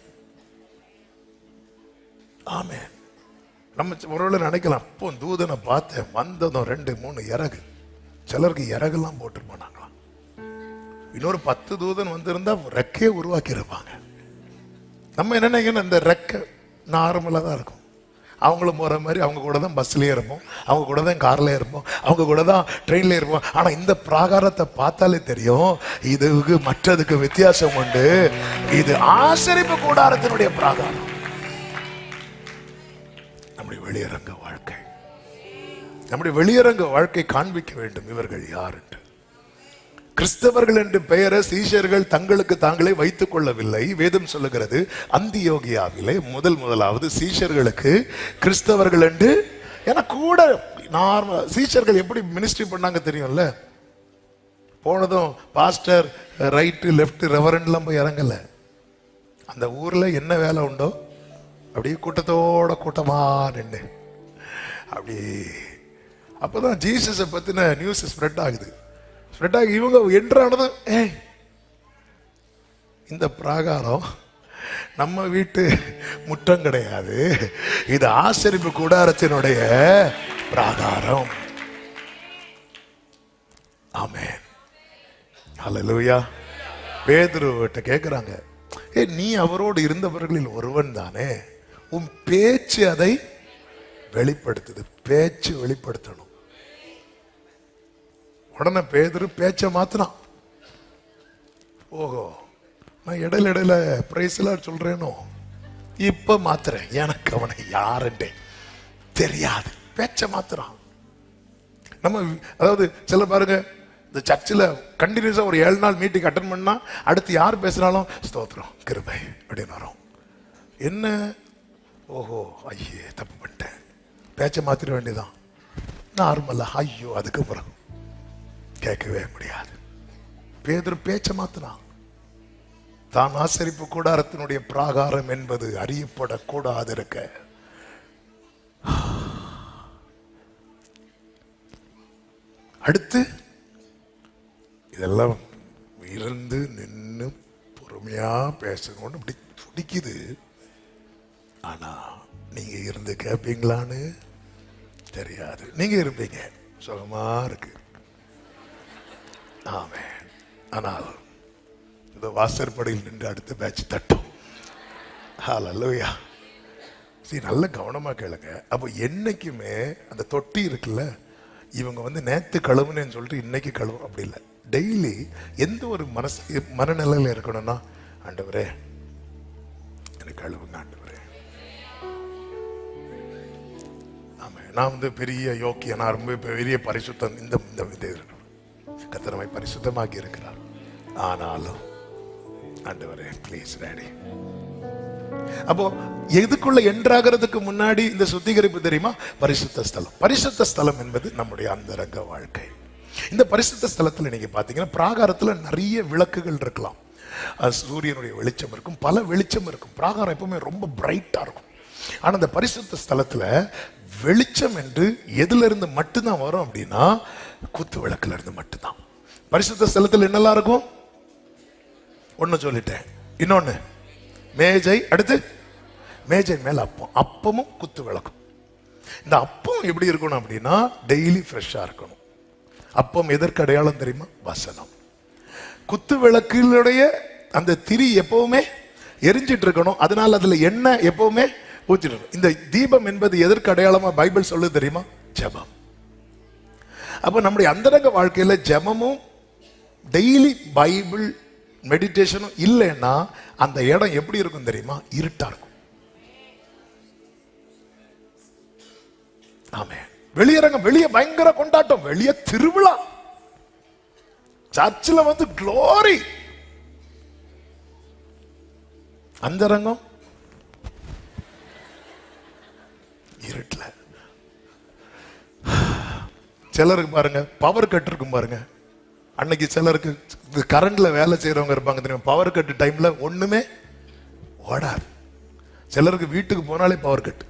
ஆமே, நம்ம ஒருவேளை நினைக்கலாம், இப்போ தூதனை பார்த்தேன், வந்ததும் 2, 3 இறகு. சிலருக்கு இறகெல்லாம் போட்டு போனாங்களாம். இன்னொரு 10 தூதன் வந்திருந்தா ரெக்கையை உருவாக்கி இருப்பாங்க. நம்ம என்ன நினைக்கணும், இந்த ரெக்கை நார்மலா தான் இருக்கும். அவங்களும் போற மாதிரி அவங்க கூட தான் பஸ்லயே இருப்போம், அவங்க கூட தான் கார்ல இருப்போம், அவங்க கூட தான் ட்ரெயின்ல இருப்போம். ஆனா இந்த பிராகாரத்தை பார்த்தாலே தெரியும், இதுக்கு மற்றதுக்கு வித்தியாசம் உண்டு. இது ஆசரிப்பு கூடாரத்தினுடைய பிராகாரம். நம்முடைய வெளியரங்க வாழ்க்கை, நம்முடைய வெளியரங்க வாழ்க்கை காண்பிக்க வேண்டும் இவர்கள் யார் என்று. கிறிஸ்தவர்கள் என்று பெயரை சீஷர்கள் தங்களுக்கு தாங்களே வைத்துக் கொள்ளவில்லை. வேதம் சொல்லுகிறது, அந்தியோகியாவிலே முதலாவது சீஷர்களுக்கு கிறிஸ்தவர்கள் என்று என கூட நார்மல் சீஷர்கள் எப்படி மினிஸ்ட்ரி பண்ணாங்க தெரியும்ல. போனதும் பாஸ்டர் ரைட்டு லெப்ட் ரெவரண்ட்லாம் போய் இறங்கல. அந்த ஊர்ல என்ன வேலை உண்டோ அப்படியே கூட்டத்தோட கூட்டமா நின்று அப்படி அப்பதான் ஜீசஸை பத்தின நியூஸ் ஸ்ப்ரெட் ஆகுது. இவங்க என்றானதும் இந்த பிராகாரம் நம்ம வீட்டு முற்றம் கிடையாது, இது ஆசரிப்பு கூடாரத்தினுடைய பிராகாரம். ஆமென், ஹல்லேலூயா. பேதுருவிட்ட கேட்கிறாங்க, நீ அவரோடு இருந்தவர்களில் ஒருவன் தானே, உன் பேச்சு அதை வெளிப்படுத்துது. பேச்சு வெளிப்படுத்தணும். உடனே பேதுரு பேச்ச மாத்தினான். ஓஹோ, நான் இடையில பிரைஸ்லாம் சொல்றேனோ, இப்ப மாத்துறேன், எனக்கு அவனை யாருன்றே தெரியாது. பேச்ச மாத்துறான். நம்ம அதாவது சில பாருங்க, இந்த சர்ச்சில் கண்டினியூஸா ஒரு 7 நாள் மீட்டிங் அட்டன் பண்ணா அடுத்து யார் பேசினாலும் ஸ்தோத்திரம் கிருபை அப்படின்னு வரும். என்ன, ஓஹோ ஐயே தப்பு பண்ணிட்டேன், பேச்ச மாத்திர வேண்டியதான். நார்மலா ஐயோ அதுக்கப்புறம் கேட்கவே முடியாது. பேதுரு பேச்ச மாத்தினான். தான் ஆசரிப்பு கூடாரத்தினுடைய பிராகாரம் என்பது அறியப்படக்கூடாது இருக்க. அடுத்து இதெல்லாம் இருந்து நின்று பொறுமையா பேசணும்னு இப்படி துடிக்குது. ஆனா நீங்க இருந்து கேட்பீங்களான்னு தெரியாது. நீங்க இருப்பீங்க, சுகமா இருக்கு. ஆமென். ஆனால் இந்த வாசற்படியில் நின்று அடுத்த பேட்ச் தட்டும். ஹல்லேலூயா. சரி, நல்ல கவனமா கேளுங்க. அப்போ என்னைக்குமே அந்த தொட்டி இருக்குல்ல, இவங்க வந்து நேத்து கழுவுனேன்னு சொல்லிட்டு இன்னைக்கு கழுவும் அப்படி இல்லை. டெய்லி எந்த ஒரு மனநிலையில இருக்கணும்னா, ஆண்டவரே எனக்கு கழுவுங்க ஆண்டவரே. ஆமா, நான் வந்து பெரிய யோக்கிய, நான் ரொம்ப பெரிய பரிசுத்தம், இந்த கர்த்தர் நம்மை பரிசுத்தமாக்கி இருக்கிறார். ஆனாலும் ஆண்டவரே ப்ளீஸ் டாடி. அப்போ எதுக்குள்ள என்ட்ராகிறதுக்கு முன்னாடி இந்த சுத்திகரிப்பு தெரியுமா? பரிசுத்த ஸ்தலம். பரிசுத்த ஸ்தலம் என்பது நம்முடைய அந்தரங்க வாழ்க்கை. இந்த பரிசுத்த ஸ்தலத்துல நீங்க பாத்தீங்கன்னா பிராகாரத்துல நிறைய விளக்குகள் இருக்கலாம். சூரியனுடைய வெளிச்சம் இருக்கும், பல வெளிச்சம் இருக்கும். பிராகாரம் எப்பவுமே ரொம்ப பிரைட்டா இருக்கும். ஆனா இந்த பரிசுத்த ஸ்தலத்துல வெளிச்சம் என்று எதுல இருந்து மட்டும்தான் வரும் அப்படின்னா, குத்து விளக்குல இருந்து மட்டும்தான். பரிசுத்த ஸ்தலத்துல என்னெல்லாம் இருக்கும்? ஒன்னு சொல்லிட்டேன், இன்னொன்னு மேஜை, அடுத்து மேஜை மேல அப்பம், அப்பமும் குத்து விளக்கும். இந்த அப்பம் எப்படி இருக்கணும் அப்படின்னா டெய்லி ஃப்ரெஷ்ஷா இருக்கணும். அப்பம் எதற்கு அடையாளம் தெரியுமா? வசனம். குத்து விளக்குடைய அந்த திரி எப்பவுமே எரிஞ்சிட்டு இருக்கணும். அதனால அதுல எண்ணெய் எப்பவுமே ஊற்றிட்டு இருக்கணும். இந்த தீபம் என்பது எதற்கு அடையாளமா பைபிள் சொல்லுது தெரியுமா? ஜெபம். அப்ப நம்முடைய அந்தரங்க வாழ்க்கையில ஜெபமும் டெய்லி பைபிள் மெடிடேஷனும் இல்லைன்னா அந்த இடம் எப்படி இருக்கும் தெரியுமா? இருட்டா இருக்கும். ஆமே. வெளியரங்கம், வெளியே பயங்கர கொண்டாட்டம், வெளியே திருவிழா, சர்ச்சில் வந்து க்ளோரி. அந்தரங்கம் இருட்டுல. சிலருக்கு பாருங்க பவர் கட் இருக்கும் பாருங்க. அன்னைக்கு சிலருக்கு கரண்ட்ல வேலை செய்யறவங்க இருப்பாங்க தெரியும், பவர் கட் டைம்ல ஒண்ணுமே ஓடாது. சிலருக்கு வீட்டுக்கு போனாலே பவர் கட்.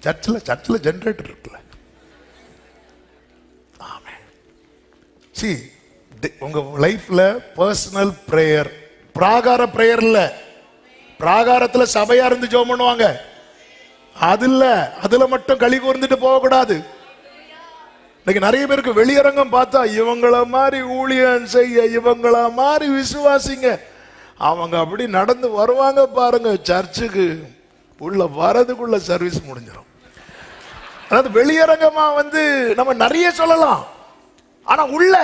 சர்ச்சில் ஜெனரேட்டர் இருக்குல்ல. ஆமே. சி, உங்க லைஃப்ல பர்சனல் பிரேயர், பிராகார பிரேயர் இல்ல. பிராகாரத்துல சபையா இருந்து ஜெபம் பண்ணுவாங்க, அது இல்ல. அதுல மட்டும் களி கூர்ந்துட்டு போக கூடாது. இன்னைக்கு நிறைய பேருக்கு வெளியரங்கம் பார்த்தா இவங்கள மாதிரி ஊழியம் செய்ய, இவங்கள மாதிரி விசுவாசிங்க, அவங்க அப்படி நடந்து வருவாங்க பாருங்க, சர்ச்சுக்கு உள்ள வரதுக்குள்ள சர்வீஸ் முடிஞ்சிடும். அதாவது வெளியரங்கமா நம்ம நிறைய சொல்லலாம், ஆனா உள்ள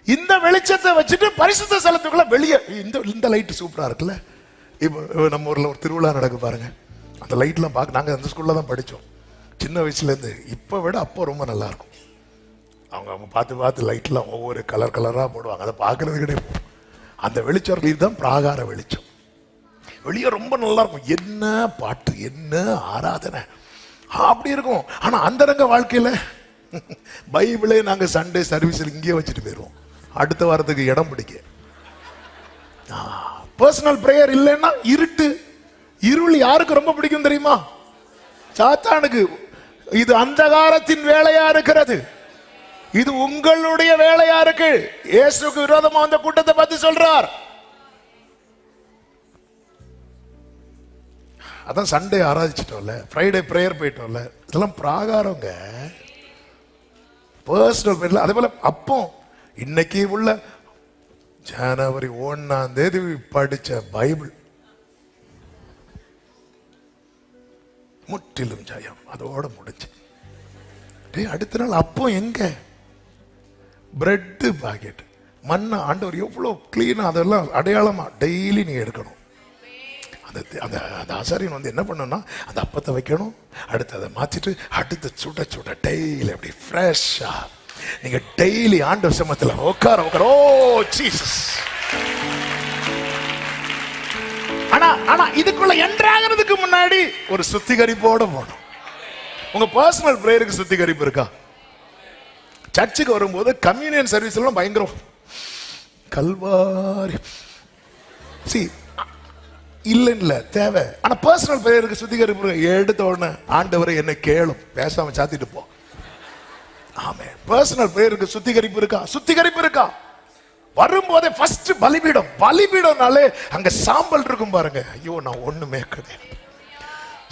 இந்த வெளிச்சத்தை வச்சுட்டு பரிசுத்த ஸ்தலத்துக்குள்ள வெளியே இந்த லைட் சூப்பரா இருக்குல்ல. இப்போ நம்ம ஊர்ல ஒரு திருவிழா நடக்கு பாருங்க, அந்த லைட்லாம் பார்க்க நாங்க அந்த ஸ்கூல்ல தான் படித்தோம் சின்ன வயசுல இருந்து. இப்போ விட அப்போ ரொம்ப நல்லா இருக்கும். அவங்க பார்த்து லைட்லாம் ஒவ்வொரு கலர் கலரா போடுவாங்க, அதை பார்க்கறது கிடையாது. அந்த வெளிச்சம் இதுதான் பிராகார வெளிச்சம். வெளியே ரொம்ப நல்லா இருக்கும், என்ன பாட்டு, என்ன ஆராதனை அப்படி இருக்கும். ஆனா அந்தரங்க வாழ்க்கையில பைபிளே நாங்க சண்டே சர்வீஸ்ல இங்கேயே வச்சுட்டு போயிருவோம், அடுத்த வாரத்துக்கு இடம் பிடிக்க. பர்சனல் பிரேயர் இல்லைன்னா இருள் யாருக்கு ரொம்ப பிடிக்கும் தெரியுமா? சாத்தானுக்கு. இது அந்தகாரத்தின் வேலையா இருக்கிறது, இது உங்களுடைய வேலையா இருக்கு. இயேசுக்கு விரோதமா அந்த கூட்டத்தை பத்தி சொல்றார். அதான் சண்டே ஆராதிச்சிட்டோம்ல, ஃப்ரைடே பிரேயர் போயிட்டோம்ல, இதெல்லாம் பிராகாரங்க, பர்சனல் பிரேயர். அதே போல அப்போ இன்னைக்கு உள்ள ஜனவரி 1 படிச்ச பைபிள் முற்றிலும் ஜெயம், அதோட முடிஞ்சு. அடுத்த நாள் அப்போ எங்க பிரெட் பாக்கெட் மண்ணா, ஆண்டவர் எவ்வளவு கிளீனா அதெல்லாம் அடையாளமா டெய்லி நீ எடுக்கணும். அந்த ஆசாரியன் என்ன பண்ணணும்னா அந்த அப்பத்தை வைக்கணும், அடுத்து அதை மாத்திட்டு அடுத்து சுட சுட டெய்லி அப்படி ஃப்ரெஷ்ஷா நீங்க டெய்லி ஆண்டவர் சமத்துல உட்கார. ஓ ஜீசஸ். ஆனா இதுக்குள்ள என்ட்ராகிறதுக்கு முன்னாடி ஒரு சுத்திகரிப்போட போகணும். உங்க பர்சனல் பிரேயருக்கு சுத்திகரிப்பு இருக்கா? சர்ச்சுக்கு வரும்போது கம்யூனியன் சர்வீஸ் எல்லாம் பயங்கரம் கல்வாரி இல்ல தேவை. ஆனா பர்சனல் பிரேயருக்கு சுத்திகரிப்பு எடுத்த உடனே ஆண்டவரை என்ன கேளும், பேசாம சாத்திட்டு போ. ஆமே. பர்சனல் பிரேயருக்கு சுத்திகரிப்பு இருக்கா? சுத்திகரிப்பு இருக்கா? வரும்போதே ஃபர்ஸ்ட் பலிபீடம்னாலே அங்க சாம்பல் இருக்கும் பாருங்க. ஐயோ நான் ஒண்ணுமே கிடையாது,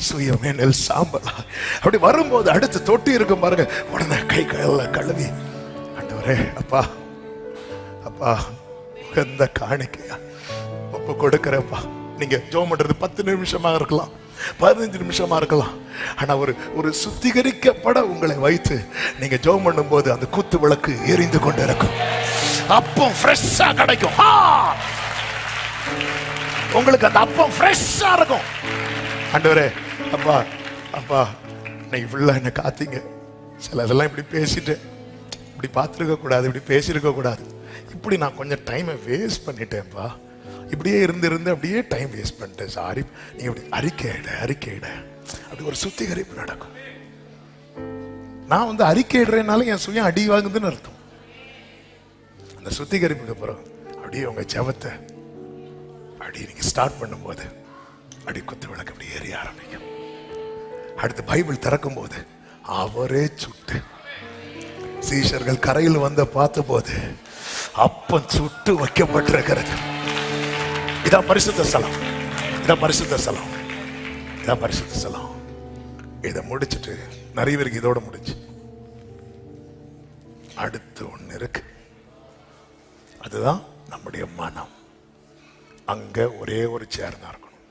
சுயமே நெல் சாம்பல். அப்படி வரும்போது அடுத்து தொட்டி இருக்கும் பாருங்க, உடனே கை கையெல்லாம் கழுவி ஆண்டவரே அப்பா அப்பா எந்த காணிக்கையா ஒப்பு கொடுக்கிறப்பா. நீங்க ஜெபம் பண்றது 10 நிமிஷமா இருக்கலாம், 15 நிமிஷமா இருக்கலாம். ஆனா ஒரு சுத்திகரிக்கப்பட உங்களை வைத்து நீங்க ஜெபம் பண்ணும் போது அந்த குத்து விளக்கு எரிந்து கொண்டு இருக்கும். அப்பம் ஃப்ரெஷ்ஷா கிடைக்கும், உங்களுக்கு அந்த அப்பம் ஃப்ரெஷ்ஷா இருக்கும். ஆண்டவரே அப்பா அப்பா இன்னைக்கு ஃபுல்லா என்ன காத்தீங்க, சில இதெல்லாம் இப்படி பேசிட்டு இப்படி பார்த்துருக்க கூடாது, இப்படி பேசியிருக்க கூடாது, இப்படி நான் கொஞ்சம் டைமை வேஸ்ட் பண்ணிட்டேன்ப்பா, இப்படியே இருந்து அப்படியே டைம் வேஸ்ட் பண்ணிட்டேன், சாரி. நீ இப்படி அறிக்கையிட அப்படி ஒரு சுத்திகரிப்பு நடக்கும். நான் அறிக்கையிடுறேனால என் சுயம் அடி வாங்குதுன்னு அர்த்தம். அந்த சுத்திகரிப்புக்கு அப்புறம் அப்படியே உங்க ஜெபத்தை அப்படியே நீங்க ஸ்டார்ட் பண்ணும்போது அப்படி குத்து விளக்கு அப்படி ஏறி ஆரம்பிக்கும். அடுத்து பைபிள் திறக்கும் போது அவரே சுட்டு சீஷர்கள் கரையில் பார்த்த போது அப்பம் சுட்டு வைக்கப்பட்டிருக்கிறது. இதான் பரிசுத்த ஸ்தலம், இதான் பரிசுத்த ஸ்தலம், இதான் பரிசுத்த ஸ்தலம். இதை முடிச்சுட்டு நிறைய பேருக்கு இதோட முடிச்சு அடுத்து ஒண்ணு இருக்கு, அதுதான் நம்முடைய மனம். அங்க ஒரே ஒரு சேர் தான் இருக்கணும்,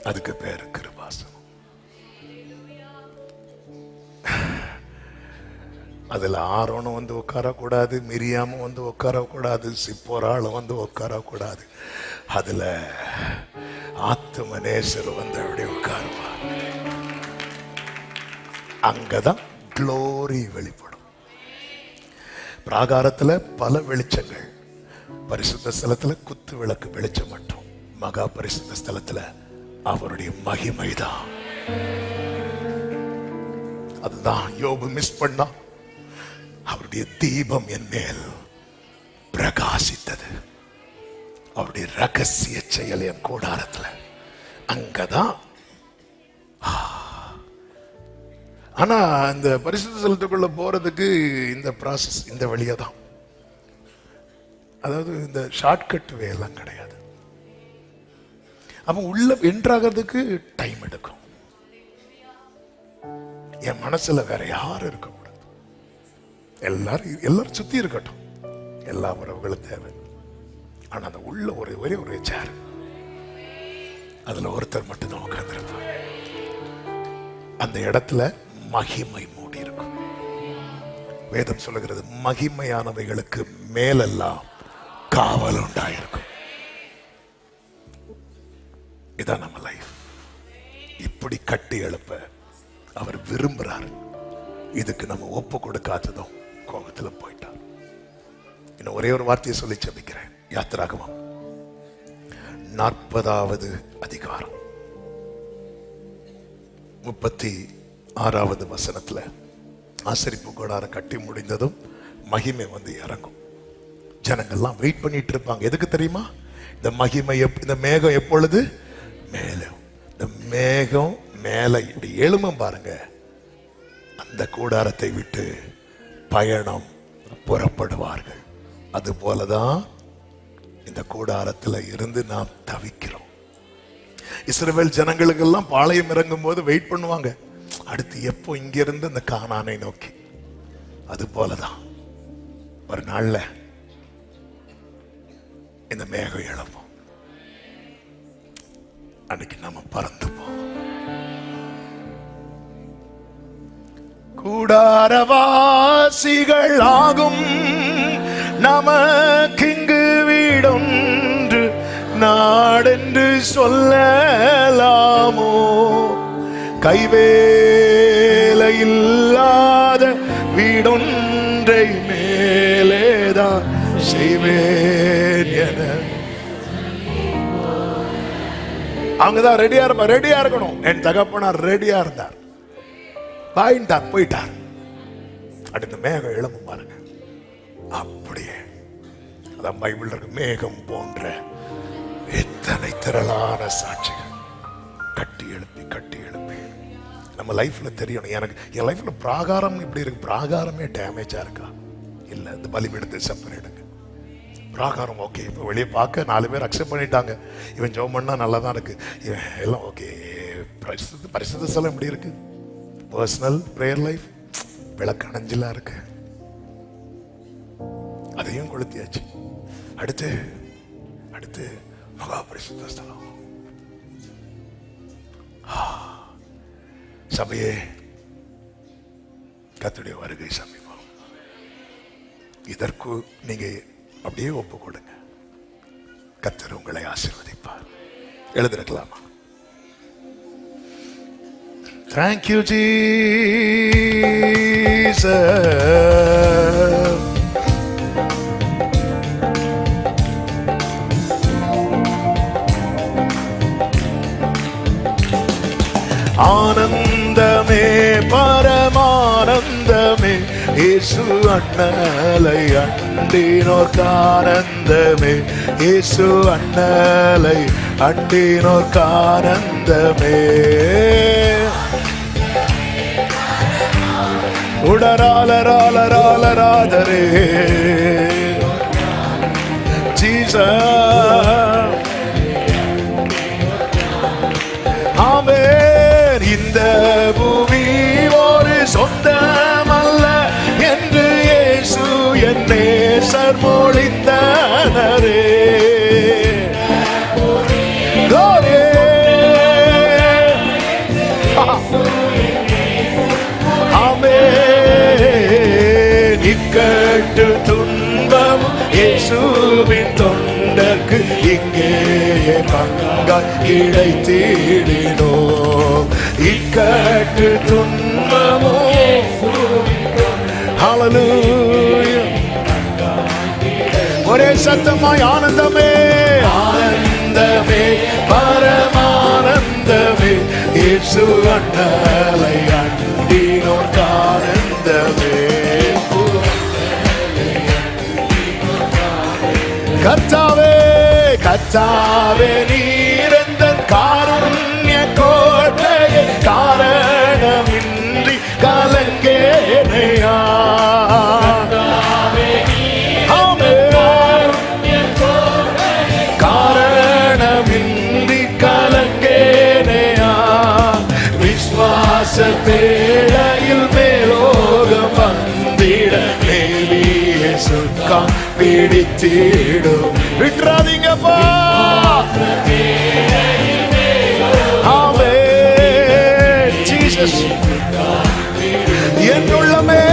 அதுக்கு பேரு கிருபாசனம். அதுல ஆரோனும் உட்காரக்கூடாது, மிரியாமும் உட்காரக்கூடாது, சிப்போராளும் உட்காரக்கூடாது. அதுல ஆத்துமநேசர் அப்படி உட்காருவார். அங்கதான் க்ளோரி வெளிப்படும். பிராகாரத்துல பல வெளிச்சங்கள், பரிசுத்த ஸ்தலத்துல குத்து விளக்கு வெளிச்சம் மட்டும், மகா பரிசுத்த ஸ்தலத்துல அவருடைய மகிமைதான். அதுதான் யோபு மிஸ் பண்ணா. அவருடைய தீபம் என் மேல் பிரகாசித்தது, அவருடைய ரகசிய செயல் என் கூடாரத்துல. அங்கதான். ஆனா இந்த பரிசுத்த ஸ்தலத்துக்குள்ள போறதுக்கு இந்த ப்ராசஸ் இந்த வழியா தான். அதாவது இந்த ஷார்ட்கட் வே எல்லாம் கிடையாது. அப்ப உள்ள என்ட்ராகிறதுக்கு டைம் எடுக்கும். என் மனசுல வேற யாரும் இருக்கக்கூடாது. எல்லாரும் சுத்தி இருக்கட்டும், எல்லா உறவுகளும் தேவை. ஆனா அந்த உள்ள ஒரே ஒரு சேர், அதுல ஒருத்தர் மட்டும்தான் உட்கார்ந்திருப்பார். அந்த இடத்துல மகிமை மூடி இருக்கும். வேதம் சொல்லுகிறது, மகிமையானவைகளுக்கு மேலெல்லாம் காவல் உண்டாயிருக்கும். இதான் நம்ம லைஃப். இப்படி கட்டி எழுப்ப அவர் விரும்புறார். இதுக்கு நம்ம ஒப்பு கொடுக்காததும் கோபத்துல போயிட்டார். இன்னும் ஒரே ஒரு வார்த்தையை சொல்லி ஜெபிக்கிறேன். யாத்திராகமம் 40வது அதிகாரம் 36வது வசனத்துல, ஆசரிப்பு கூடாரம் கட்டி முடிந்ததும் மகிமை வந்து இறங்கும். ஜனங்கள்லாம் வெயிட் பண்ணிட்டு இருப்பாங்க. எதுக்கு தெரியுமா? இந்த மகிமை, இந்த மேகம் எப்பொழுது மேலே, இந்த மேகம் மேல இப்படி எழும்பும் பாருங்க, அந்த கூடாரத்தை விட்டு பயணம் புறப்படுவார்கள். அது போலதான் இந்த கூடாரத்துல இருந்து நாம் தவிக்கிறோம். இஸ்ரவேல் ஜனங்களுக்கெல்லாம் பாளையம் இறங்கும் போது வெயிட் பண்ணுவாங்க, அடுத்து எப்போ இங்க இருந்து இந்த கானானை நோக்கி. அது போலதான் ஒரு நாள்ல இந்த மேகம் எழும்பும். அன்னைக்கு நம்ம பறந்து போவோம். கூடாரவாசிகள் ஆகும் நமக்கிங்கு வீடொன்று நாடென்று சொல்லலாமோ? கைவேலை இல்லாத வீடொன்றை மேலேதான் செய்வேன் என அவங்கதான் ரெடியா இருக்கணும். என் தகப்பனார் ரெடியா இருந்தார், வாங்கிட்டார், போயிட்டார். அடுத்த மேகம் எழும்பும் பாருங்க. அப்படியே அதான் பைபிள் இருக்கு, மேகம் போன்ற எத்தனை திரளான சாட்சிகள் கட்டி எழுப்பி நம்ம லைஃப்ல தெரியணும். எனக்கு என் லைஃப்ல பிராகாரம் இப்படி இருக்கு, பிராகாரமே டேமேஜா இருக்கா இல்ல, இந்த பலிபீடத்தை செப்பரேடுங்க. பிராகாரம் ஓகே, இப்போ வெளியே பார்க்க 4 பேர் அக்செப்ட் பண்ணிட்டாங்க, இவன் ஜெபம் பண்ணா நல்லா தான் இருக்கு, இவன் எல்லாம் ஓகே. பரிசுத்த ஸ்தலம் எப்படி இருக்கு? பர்சனல் பிரேயர் லைஃப் விளக்கு அணைஞ்சலா இருக்கு, அதையும் கொளுத்தியாச்சு. அடுத்து மகா பரிசுத்த ஸ்தலம். சபையே, கர்த்தருடைய வருகை சமீபம். இதற்கு நீங்க அப்படியே ஒப்பு கொடுங்க. கர்த்தர் உங்களை ஆசீர்வதிப்பார். எழுதிருக்கலாமா? Thank you, Jesus. ஆனந்தமே பரமானந்தமே இயேசு அண்ணலை அண்டினோர்க்கு ஆனந்தமே, இயேசு அண்ணலை அண்டினோர்க்கு ஆனந்தமே. உடராலராலராலராதரே ஜீசஸ். ஆமென். இந்த பூமி ஒரு சொந்தமல்ல என்று இயேசு என்னே சர்மொழித்தனரே. இக்கட்டு துன்பம் இயேசுவின் தொண்டர்க்கு இங்கே பங்காய் கிடைத்திடினோ. இக்கட்டு துன்பமோ ஹல்லேலூயா. ஒரே சத்தமாய் ஆனந்தமே, ஆனந்தமே பரமானந்தமே இயேசு அண்ணலை அண்டினோர்க்கு ஆனந்தமே. கர்த்தாவே கர்த்தாவே நீரந்த காருண்ய கோட்டையை காரணமின்றி கலங்கேனையா. காரணமின்றி கலங்கேனையா. விஸ்வாச பேழையை பிடித்திடும். விட்டுறாதீங்கப்பா. ஆமென் ஜீசஸ். என்னுள்ளமே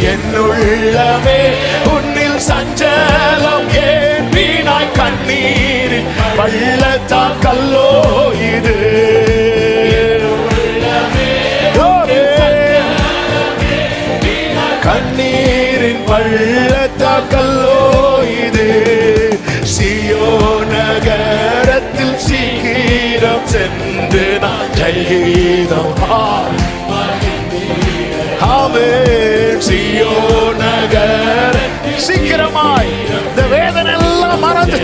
என்னுள்ளமே உன்னில் சஞ்சலம் ஏன் வீணாய் கண்ணீர் பள்ளத்தாக்கல்லோ இது. கண்ணீரின் பள்ளத்தாக்கல்லோ இது. சீயோன் நகரத்தில் சீக்கிரம் சென்று நான் ஜெயகீதம். ஆமென். சீயோன் நகர் சீக்கிரமாய் இந்த வேதனை எல்லாம் மறந்து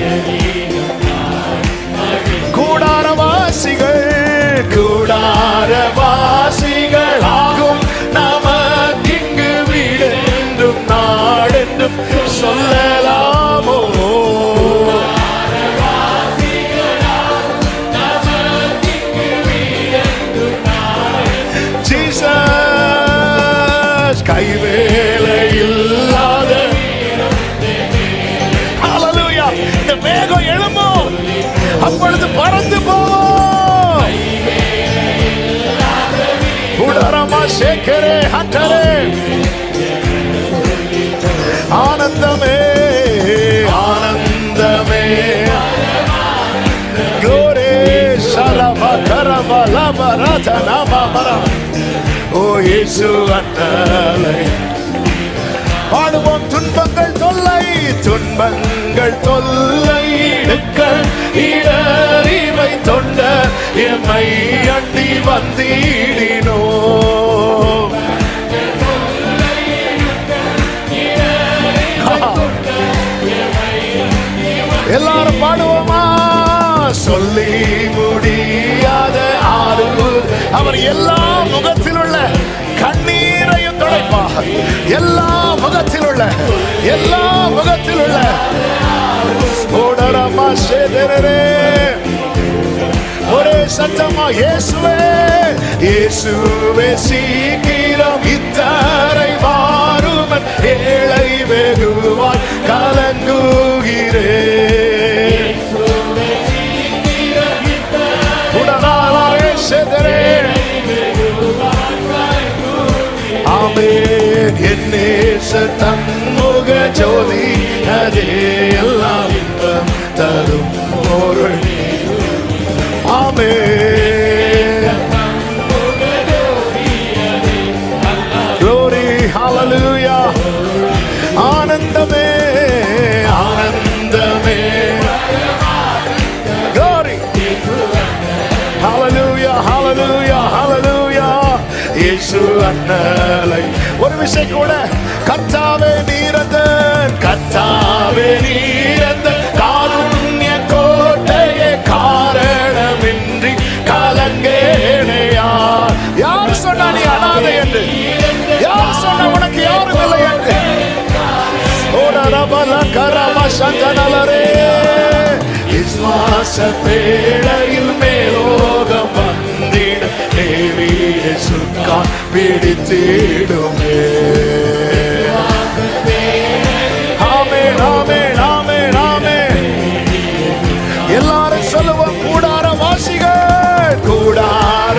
கூடாரவாசிகள் கூடாரவாசிகள் ஆகும் நமக்கிங்கு வீடென்றும் நாடென்றும் சொல்லலாமோ. ஜீசஸ் கைவேலை இல்லாத ஹல்லேலூயா. இந்த மேகம் எழும்பும், அப்பொழுது பறந்து போவோம். உடரமா சேக்கரே ஹட்டரே. ஆனந்தமே ஆனந்தமே. glory sharaba karaba lama ratana mara. ஓ இயேசு அண்ணலை பாடுவோம். துன்பங்கள் தொல்லை துன்பங்கள் தொல்லை இடறிவை தொண்ட எம்மை அண்டி வந்தீடினோ. எல்லாரும் பாடுவோமா. சொல்லி முடியாத ஆறுதல் அவர் எல்லா முகத்தில் உள்ள கண்ணீரையும் துடைப்பார். எல்லா முகத்தில் உள்ள எல்லா முகத்தில் உள்ள ஓடரமா சேதரே. ஒரே சத்தமா இயேசுவே இயேசுவே சீக்கிரம் இத்தரை மாறுமன் ஏழை வெகுவாய் கலங்குகிறே. உடனாலே சேதரே. ஆமென். என் நேச தன்முக ஜோதி அதே எல்லாம் இன்பம் தரும் பொருள். ஆமென். glory hallelujah. ஆனந்தமே ஆனந்தமே. glory hallelujah hallelujah hallelujah. இயேசு அண்ணலை ஒரு விஷயம் கூட. கர்த்தாவே நீரந்தன் கர்த்தாவே நீரந்தன் காருண்ய கோட்டையே காரணமின்றி கலங்கேனையா. யார் சொன்னா நீ அனாதை என்று? யார் சொன்னா உனக்கு யாரும் இல்லை என்று? ஓடரபல கரம சந்தனலரே. விஸ்வாச பேழையில் மேலோகம் வந்திட தேவியை சுக்கா பிடித்திடுமே. ஆமென் ஆமென் ஆமென் ஆமென். எல்லாரும் சொல்லுவோம். கூடார வாசிகள் கூடார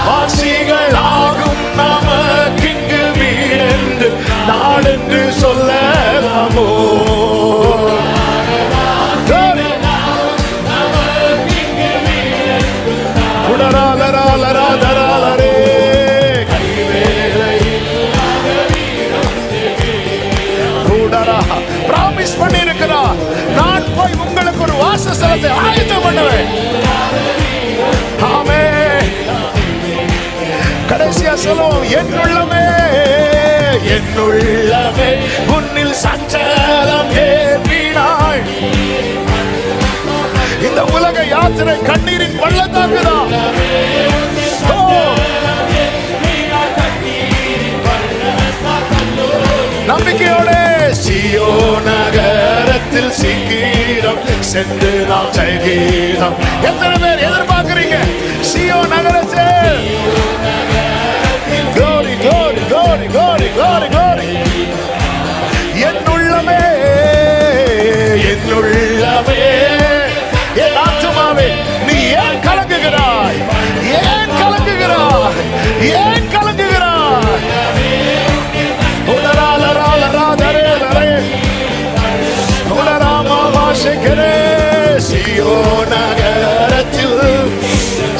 வாசிகள் ஆகும் நமக்கிங்கு வீடென்று நாடென்று சொல்லலாமோ. பிராமிஸ் பண்ணி இருக்கிறார். நான் போய் உங்களுக்கு ஒரு வாசஸ்தலத்தை ஆயத்தம் பண்ணுவேன். ஆமென். கடைசியா சொல்லுவோம். என்னுள்ளமே என்னுள்ளமே உன்னில் சஞ்சலம் ஏறினாய். இந்த உலக யாத்திரை கண்ணீரின் பள்ளத்தாக்குதான். நம்பிக்கையோட சீயோன் நகரத்தில் சீக்கிரம் சென்று நாம் ஜெயகீதம். எத்தனை பேர் எதிர்பார்க்கிறீங்க சீயோன் நகரத்தில்? glory glory glory glory glory glory. என்னுள்ளமே ஏன் கலங்குகிறாய்? சீயோன் நகரத்தில்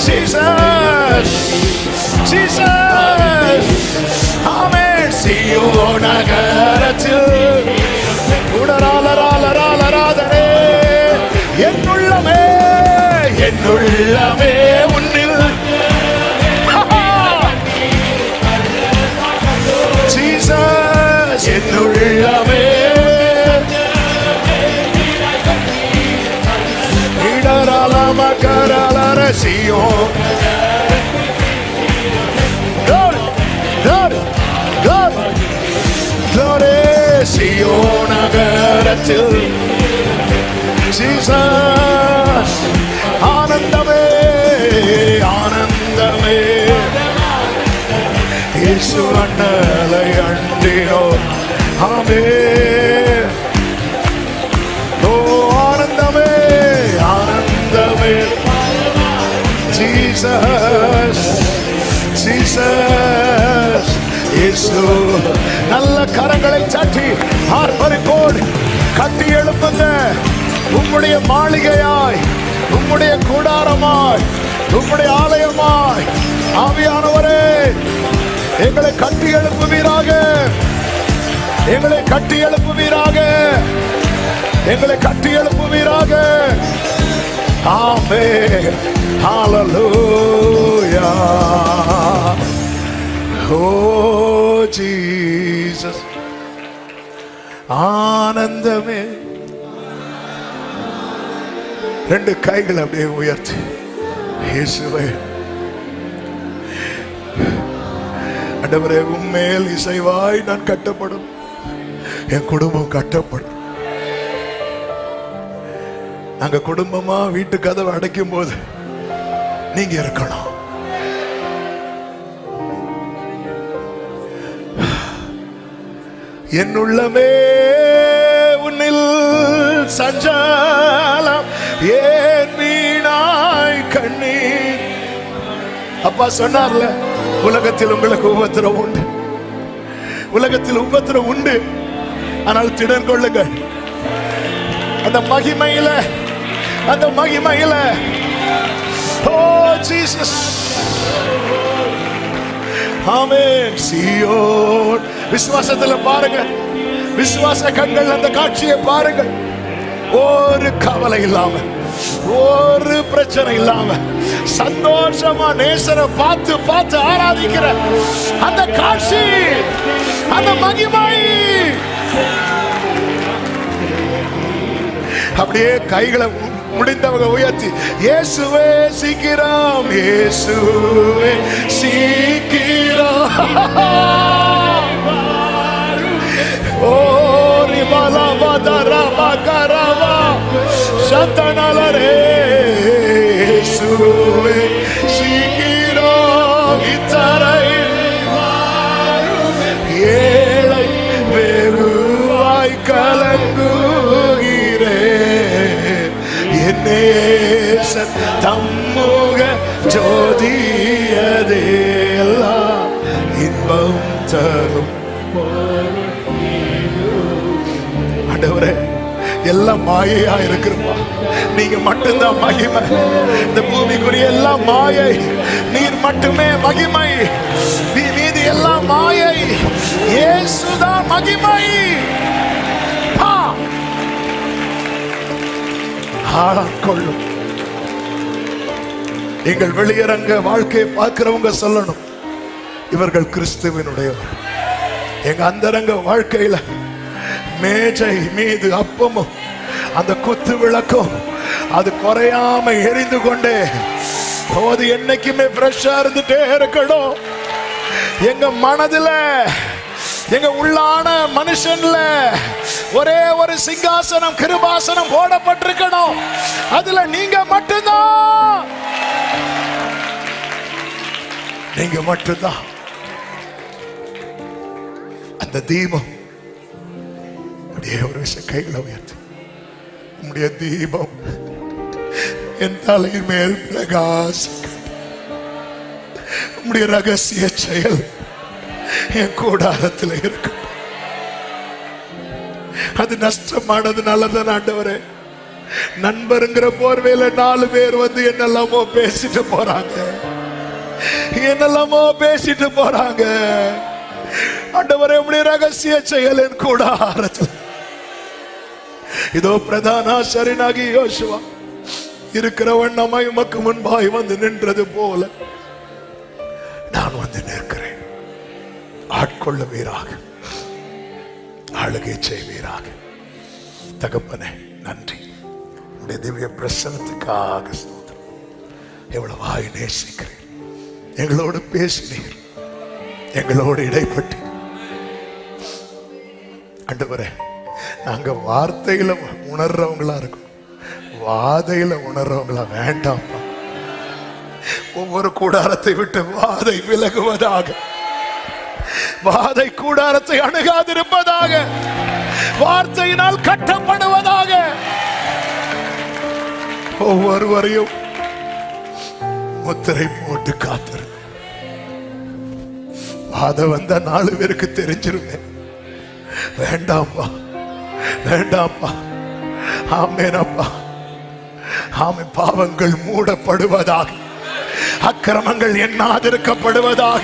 ஜீசஸ் ஜீசஸ் ஆமென். சீயோன் நகரத்தில் உடராலராலராலராதரே என்னுள்ளமே என்னுள்ளமே உன்னில் ஜீசஸ் என்னுள்ளமே இடராலமகராலர சீயோன் சீயோன் நகரத்தில் ஜீசஸ் ஆனந்தமே ஆனந்தமே இயேசு அண்ணலை அண்டினோ ஆமென். ஓ ஆனந்தமே ஆனந்தமே ஜீசஸ் ஜீசஸ் இயேசு. நல்ல கரங்களை சாட்டி ஆர்ப்பரிப்போடு கட்டி எழுப்புங்க. உம்முடைய மாளிகையாய், உம்முடைய கூடாரமாய், உம்முடைய ஆலயமாய் ஆவியானவரே எங்களை கட்டி எழுப்புவீராக, எங்களை கட்டி எழுப்புவீராக, எங்களை கட்டி எழுப்புவீராக. ஆமென். ஹalleluya. Oh Jesus. ஆனந்தமே. ரெண்டு கைகளை அப்படியே உயர்த்தி இயேசுவே ஆண்டவரே உம்மேல் இசைவாய் நான் கட்டப்படும், என் குடும்பம் கட்டப்படும். நாங்க குடும்பமா வீட்டு கதவை அடைக்கும் போது நீங்க இருக்கணும். என் உள்ளமே உன்னில் சஞ்சாலம் ஏன் வீணாய் கண்ணீர். அப்பா சொன்னார்ல, உலகத்தில் உங்களுக்கு உபத்திரம் உண்டு, உலகத்தில் உபத்திரம் உண்டு, ஆனால் திடன் கொள்ளுங்க. அந்த மகிமையில, அந்த மகிமையில ஓ ஜீசஸ் ஆமென். சீயோன் விசுவாசத்துல பாருங்க, விசுவாச கண்கள் அந்த காட்சியை பாருங்க. ஒரு கவலை இல்லாம, ஒரு பிரச்சனை இல்லாம சந்தோஷமா நேசரை பார்த்து பார்த்து ஆராதிக்கிற அந்த காட்சி, அந்த மகிமை. அப்படியே கைகளை முடிந்தவங்க உயர்த்தி இயேசுவே சீக்கிரம், இயேசுவே சீக்கிரம். ஓ ரிபாலா வதரா மகரவா சதனலரே இயேசுவே சீக்கிரம். இத்தரை ஏழை வெறுவாய் கலங்குகிறே என்னேசன் தம்முக ஜோதியதே எல்லாம் இன்பம் தரும். ஆண்டவரே எல்லாம் மாயையா இருக்குப்பா, நீங்க மட்டும்தான் மகிமை. இந்த பூமிக்குரிய எல்லாம் மாயை, நீர் மட்டுமே மகிமை. மீதி எல்லாம் மாயை, இயேசுதான் மகிமை. கொள்ளும் எங்கள் வெளியரங்க வாழ்க்கையை பார்க்கிறவங்க சொல்லணும், இவர்கள் கிறிஸ்துவினுடையவர். எங்க அந்தரங்க வாழ்க்கையில மேஜை மீது அப்பமும் அந்த குத்து விளக்கும் அது குறையாம எரிந்து கொண்டே போது என்னைக்குமே ஃப்ரெஷ்ஷா இருந்துட்டே இருக்கணும். எங்க மனதுல, எங்க உள்ளான மனுஷன்ல ஒரே ஒரு சிங்காசனம், கிருபாசனம் போடப்பட்டிருக்கணும். அதுல நீங்க மட்டும்தான், நீங்க மட்டும்தான். அந்த தீபம் அப்படியே ஒரு விஷயம் கைகளை உயர்த்து, உம்முடைய தீபம் என் தலையின் மேல் பிரகாசிக்க உம்முடைய ரகசிய செயல் என் கூடாரத்தில் இருக்கு. அது நஷ்டமானது நல்லதான் ஆண்டவரே. நண்பருங்கிற போர்வையில 4 பேர் வந்து என்னெல்லாமோ பேசிட்டு போறாங்க, என்னெல்லாமோ பேசிட்டு போறாங்க. ஆண்டவரே உம்முடைய ரகசிய செயல் என் கூடாரத்தில். இதோ பிரதான ஆசாரியனாகி யோசுவா இருக்கிறவன் நம்மை உமக்கு முன்பாய் வந்து நின்றது போல நான் வந்து நிற்கிறேன். ஆட்கொள்ளுவீராக, ஆளுகை செய்வீராக. தகப்பனே நன்றி, உடைய திவ்ய பிரசனத்துக்காக ஸ்தோத்திரம். எவ்வளவாய் நேசிக்கிறேன், எங்களோடு பேசினீர், எங்களோடு இடைப்பட்டு. ஆண்டவரே நாங்க வார்த்தையில உணர்றவங்களா இருக்கும், வாதையில உணர்றவங்களா வேண்டாம்ப்பா. ஒவ்வொரு கூடாரத்தை விட்டு வாதை விலகுவதாக, வாதை கூடாரத்தை அணுகாதிருப்பதாக, வார்த்தையினால் கட்டப்படுவதாக. ஒவ்வொருவரையும் முத்திரை போட்டு காத்திருக்கும். வாதை வந்தா 4 பேருக்கு தெரிஞ்சிருமே. வேண்டாம்ப்பா, வேண்டாம்ப்பா. ஆமேனப்பா, ஆமே. பாவங்கள் மூடப்படுவதாக, அக்கிரமங்கள் எண்ணாதிருக்கப்படுவதாக.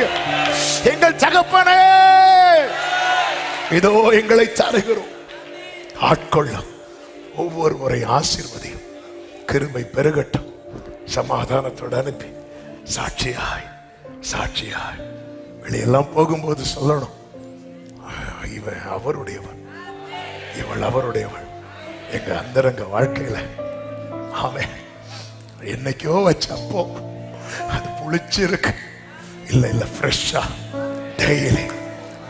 எங்கள் தகப்பனே இதோ எங்களை தருகிறோம். ஆட்கொள்ளும், ஒவ்வொருவரை ஆசீர்வதியும், கிருபை பெருகட்டும். சமாதானத்தோடு அனுப்பி சாட்சியாய் சாட்சியாய் வெளியெல்லாம் போகும்போது சொல்லணும், இவன் அவருடையவன், இவள் அவருடையவள். எங்க அந்தரங்க வாழ்க்கையில ஆமே என்னைக்கோ வச்சப்போ அது புளிச்சிருக்கு. இல்ல இல்ல, ஃப்ரெஷ்ஷா டெய்லி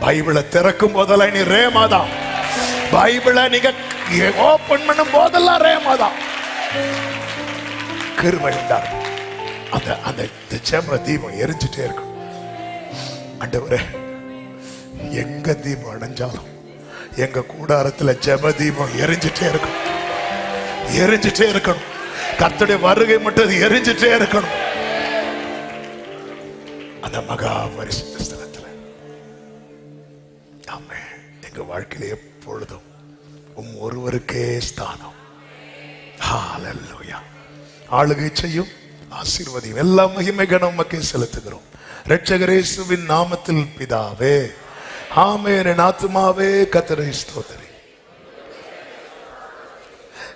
பைபிளை திறக்கும் போதெல்லாம் நீ ரேமாதான். பைபிளை நீங்க ஓபன் பண்ணும் போதெல்லாம் ரேமாதான். கிருபை உண்டாகும். அந்த அந்த ஜெப தீபம் எரிஞ்சிட்டே இருக்கும். ஆண்டவரே எங்க தீபம் அடைஞ்சாலும் எங்க கூடாரத்துல ஜெப தீபம் எரிஞ்சிட்டே இருக்கும், எரிஞ்சிட்டே இருக்கணும். கர்த்தருடைய வருகை மட்டும் அது எரிஞ்சிட்டே இருக்கணும். அந்த மகா பரிசுத்த ஸ்தலத்துல ஆமென். எங்க வாழ்க்கையில எப்பொழுதும் ஒருவருக்கே ஸ்தானம். ஹல்லேலூயா. ஆளுகை செய்யும், ஆசீர்வதியும், எல்லா மகிமை கனம் உமக்கே செலுத்துகிறோம். இரட்சகர் இயேசுவின் நாமத்தில் பிதாவே ஆமென். என் ஆத்துமாவே கர்த்தரை ஸ்தோத்திரி,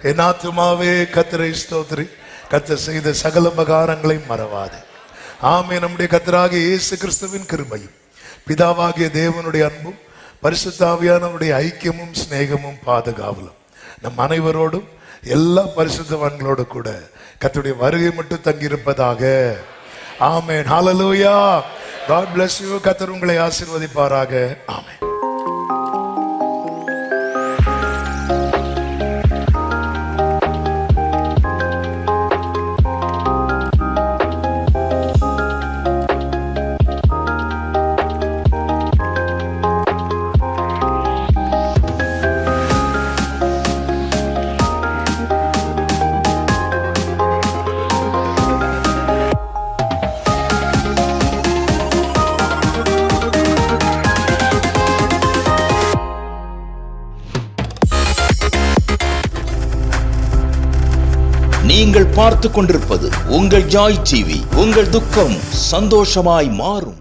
என் ஆத்துமாவே கர்த்தரை ஸ்தோத்திரி. கர்த்தர் செய்த சகல உபகாரங்களை மறவாதே. ஆமென். நம்முடைய கர்த்தராகிய இயேசு கிறிஸ்துவின் கிருபையும், பிதாவாகிய தேவனுடைய அன்பும், பரிசுத்த ஆவியானவருடைய ஐக்கியமும் சிநேகமும் பாதுகாவலும் நம் அனைவரோடும் எல்லா பரிசுத்தவான்களோடு கூட கர்த்தருடைய வருகை மட்டும் தங்கியிருப்பதாக. ஆமென். ஹல்லேலூயா. God bless you. கர்த்தர் உங்களை ஆசீர்வதிப்பாராக. ஆமென். நீங்கள் பார்த்து கொண்டிருப்பது உங்கள் ஜாய் டிவி. உங்கள் துக்கம் சந்தோஷமாய் மாறும்.